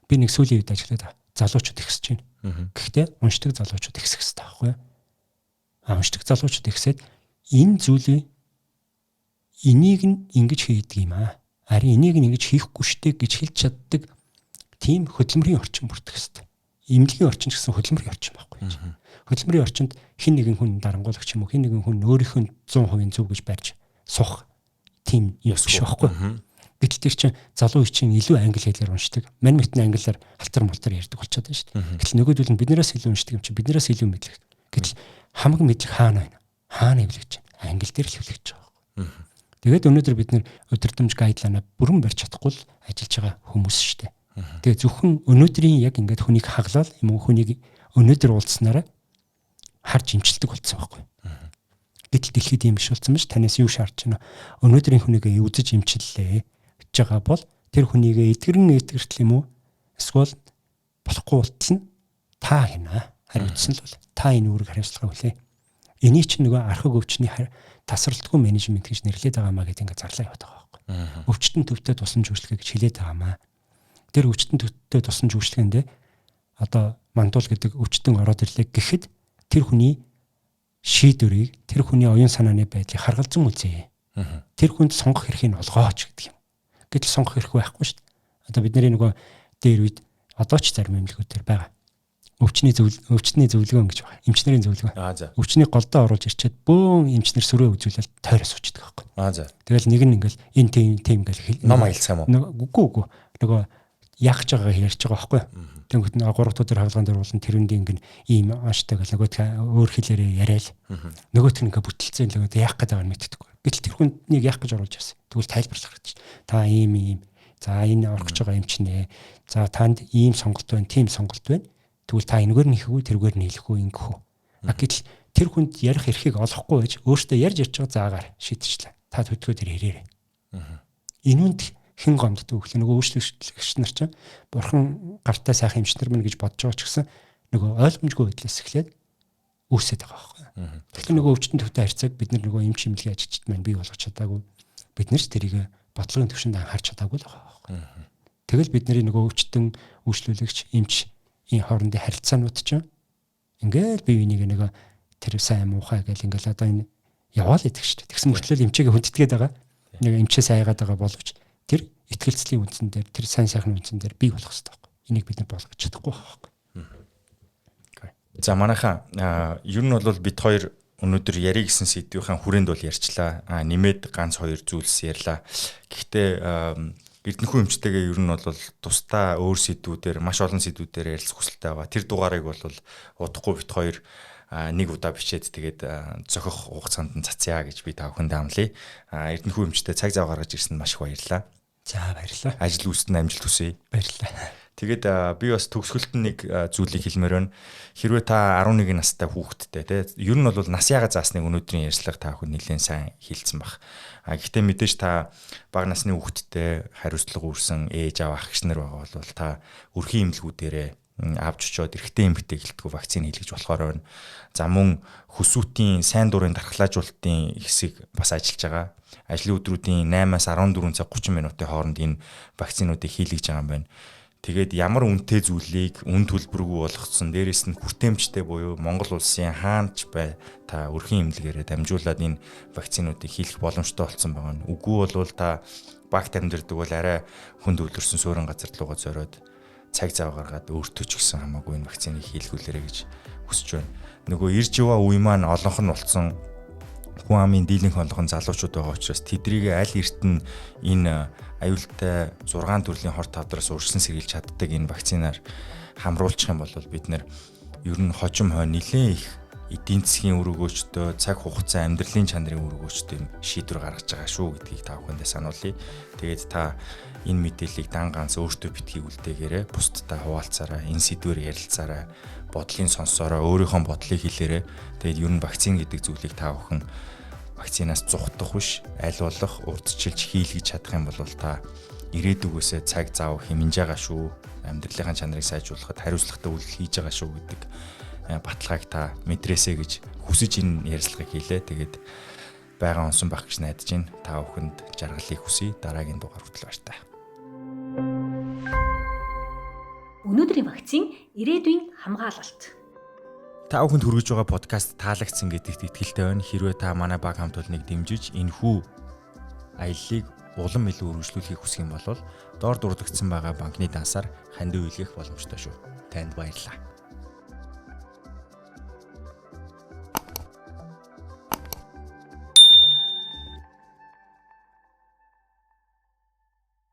би нэг сүүлийн үед ажиллаад залуучууд ихсэж байна. Гэхдээ уншдаг залуучууд ихсэх хэрэгтэй байхгүй юу? Уншдаг залуучууд ихсээд энэ зүйлийг энийг нь ингэж хийдэг юм аа. Харин энийг нь ингэж хийхгүй штэ гэж хэлж чаддаг тийм хөдөлмөрийн орчин бүрдэх хэрэгтэй. Эмнэлгийн орчин ч гэсэн хөдөлмөрийн орчин байхгүй юу? Хөдөлмөрийн орчинд хэн нэгэн хүн дарангуулагч юм уу, хэн нэгэн хүн өөрийнх нь 100% зөв гэж барьж суух тийм ёс биш байхгүй юу? Гэтэл тэр чинь залуу их чинь илүү англи хэлээр уншдаг. Мань мэтний англиар халтар малтар ярьдаг болчиход байна шүү дээ. Гэтэл нөгөөдөл нь биднээс илүү уншдаг юм чи биднээс илүү мэдлэг. Гэтэл хамаг мэдлэг хаана байна? Хаана эвлэгч байна? Англи дээр л эвлэгч байгаа байхгүй. Тэгээд өнөөдөр бид нэр өдөртөмж гайдлаанаа бүрэн барьж чадахгүй л ажиллаж байгаа хүмүүс шүү дээ. Тэгээд зөвхөн өнөөдрийн яг ингээд хүнийг хаглал юм уу хүнийг өнөөдөр уулзснараа харж имчилдэг болсон байхгүй. Гэтэл дэлхийд юм биш болсон биш танаас юу шаардж байна? Өнөөдрийн хүнийг үзэж имчиллээ гэж байгаа бол тэр хүнийг эдгэртэл юм уу? Эсвэл болохгүй болтол нь та хийнэ. Хариуцсан л бол та энэ үүрэг хариуцлага хүлээ. Эний чинь нөгөө архаг өвчний тасралтгүй менежмент гэж нэрлэдэг байгаамаа гэдэг ингээд зарлаа яваад байгаа байхгүй. Өвчтөн төвтэй тусламж үйлчлэгээ гэж хэлээд байгаамаа. Тэр өвчтөн төвтэй тусан жүжиглэгэндээ одоо мандуул гэдэг өвчтөн ороод ирлээ гэхэд тэр хүний шийдвэрийг тэр хүний оюун санааны байдлыг харгалзан үзье. Тэр хүнд сонгох эрхийг олгооч гэдэг юм. Гэтэл сонгох эрх байхгүй шүү дээ. Одоо бидний нөгөө дээр үед одоо ч зарим эмнэлгүүдээр байгаа. Өвчний зөвлөгөө гэж байна. Эмчнэрийн зөвлөгөө. Өвчнийг голдоо оруулж ирчээд бөөн эмчнэр сүрээ үзүүлэл тойроос үчдэг байхгүй. Тэгэл нэг нь ингээл энэ тийм ингээл ном аялцсан юм уу? Үгүй. Нөгөө яах гэж байгаагаа ярьж байгаа байхгүй. Тэнгүүт нэг 3 дахь өдөр хаалган дээр болон тэрэнд ингээл ийм ааштай гэл нөгөөт өөр хэлээрээ яриад нөгөөт нь ингээ бүтэлцэн л яах гээд байгааг нь мэддэггүй. Гэтэл тэр хүнийг яах гэж оруулж ирсэн. Тэгвэл тайлбарлах гэж. Та ийм. За энэ орох гэж байгаа юм чинь ээ. За танд ийм сонголт байна, тийм сонголт байна. Тэгвэл та энэгээр нь хийхүү, тэргээр нь хийхгүй ингэх үү. Гэтэл тэр хүнд ярих эрхийг олохгүй байж өөртөө ярьж байгаа заагаар шийдчихлээ. Та төдгөө тэр хэрээрээ. Энүүнд хэн гомддог вэ? Нөгөө өөрчлөгч нар чинь бурхан гартаа сайхан эмчнэр мэн гэж бодож байгаа ч гэсэн нөгөө ойлгомжгүй байдлаас эхлээд үүсээд байгаа байхгүй. Тэгэхээр нөгөө өвчтөн төвтэй харьцааг бид нөгөө эмч имлэгийн ажилчид маань бий болгож чадаагүй. Бид нар ч тэрийг бодлогын түвшинд анхаарч чадаагүй л байгаа байхгүй. Тэгэл бидний нөгөө өвчтөн үйлчлүүлэгч эмч энэ хоорондын харилцаанууд чинь ингээл бие биенийг нэг тэр сайн муухай гэл ингээл одоо энэ яваал идэх шүү дээ. Тэгсэн мөртлөө эмчээгээ хүндэтгээд байгаа. Нэг эмчээс айгаад байгаа боловч тэр итгэлцлийн үндсэн дээр тэр сайн сайхны үндсэн дээр бий болох хэрэгтэй байхгүй. Энийг бид нар болгож чадахгүй байхгүй. За манайхаа ер нь бол бид хоёр өнөөдөр ярих гэсэн сэдвийн хүрээнд бол ярьчлаа. Нэмээд ганц хоёр зүйлс ярьлаа. Гэхдээ Эрдэнэхүү эмчтэйгээ ер нь бол тусдаа өөр сэдвүүдээр маш олон сэдвүүдээр ярилцах хүсэлтэй байгаа. Тэр дугаарыг бол удахгүй бит хоёр нэг удаа бичээд тэгээд зохих хугацаанд нь цацъя гэж би та бүхэнд амлая. Эрдэнэхүү эмчтэй цаг зав гаргаж ирсэнд маш их баярлалаа. За баярлалаа. Ажил үйлсэнд амжилт хүсье. Баярлалаа. Тэгээд би бас төгсгөлт нь нэг зүйлийг хэлмээр байна. Хэрвээ та 11 настай хүүхэдтэй те ер нь бол нас яга заасныг өнөөдрийн ярьцлага та бүхэн нэлээд сайн хэлсэн баг. Гэхдээ мэдээж та бага насны хүүхэдтэй хариуцлага үүрсэн ээж аав ах эгч нар байгаа бол та өрхийн эмнэлгүүдээрээ авч очиод эрэгтэй эмэгтэй гэлтгүү вакцины хийлгэж болохоор байна. За мөн хөсүүтийн сайн дурын дархлаажуулалтын хэсэг бас ажиллаж байгаа. Ажлын өдрүүдийн 8-аас 14 цаг 30 минутын хооронд энэ вакцинуудыг хийлгэж байгаа юм байна. Тэгээд ямар үнэтэй зүйлийг үн төлбөргүй болгоцсон дээрээс нь хүртээмжтэй буюу Монгол улсын хаанч бай та өрхийн эмнэлгээрээ дамжуулаад энэ вакцинуудыг хийх боломжтой болсон байгаа нь. Үгүй бол та багт амьдардаг бол арай хүнд өвлөрсөн суурин газар руугаа зориод цаг зав гаргаад өөртөө ч гэсэн хамаагүй энэ вакциныг хийлгүүлээрэй гэж хүсэж байна. Нөгөө ирж яваа үе маань олонх нь болсон хүн амын дийлэнх олонх нь залуучууд байгаа учраас тэдрийг аль эрт нь энэ аюултай 6 төрлийн хор тавдраас урьдчилан сэргийлж чаддаг энэ вакцинаар хамруулчих юм бол бид нэр ер нь хожим хойно нэлээд их эдийн засгийн үр өгөөчтэй цаг хугацаа амьдралын чанарын үр өгөөчтэй шийдвэр гаргаж байгаа шүү гэдгийг та бүхэндээ сануулъя. Тэгээд та энэ мэдээллийг дан ганц өөртөө битгий үлдээгээрэй. Бусдтай хуваалцаарай. Энэ сэдвээр ярилцаарай. Бодлын сонсороо өөрийнхөө бодлыг хэлээрэй. Тэгээд ер нь вакцин гэдэг зүйлийг та бүхэн вакцинаас зухдах биш, аль болох урдчилж хийлгэж чадах юм бол та ирээдүгөөсөө цаг зав хэмнэж байгаа шүү. Амьдралын чанарыг сайжруулахад хариуцлагатай үйл хийж байгаа шүү гэдэг баталгааг та мэдрээсэй гэж хүсэж энэ ярилцлагыг хийлээ. Тэгээд байгаа онсон баг гэж найдаж байна. Та бүхэнд жаргалыг хүсье. Дараагийн дугаар хүртэл баяртай. Өнөөдрийн вакцин ирээдүйн хамгаалалт. Та бүхэнд хүргэж байгаа подкаст таалагдсан гэдэгт итгэлтэй байна. Хэрвээ та манай баг хамт олныг дэмжиж энэхүү аяллыг улам илүү өргөжлүүлэхийг хүсэх юм бол доор дурдгдсан байгаа банкны дансаар хандив үйлгэх боломжтой шүү. Танд баярлалаа.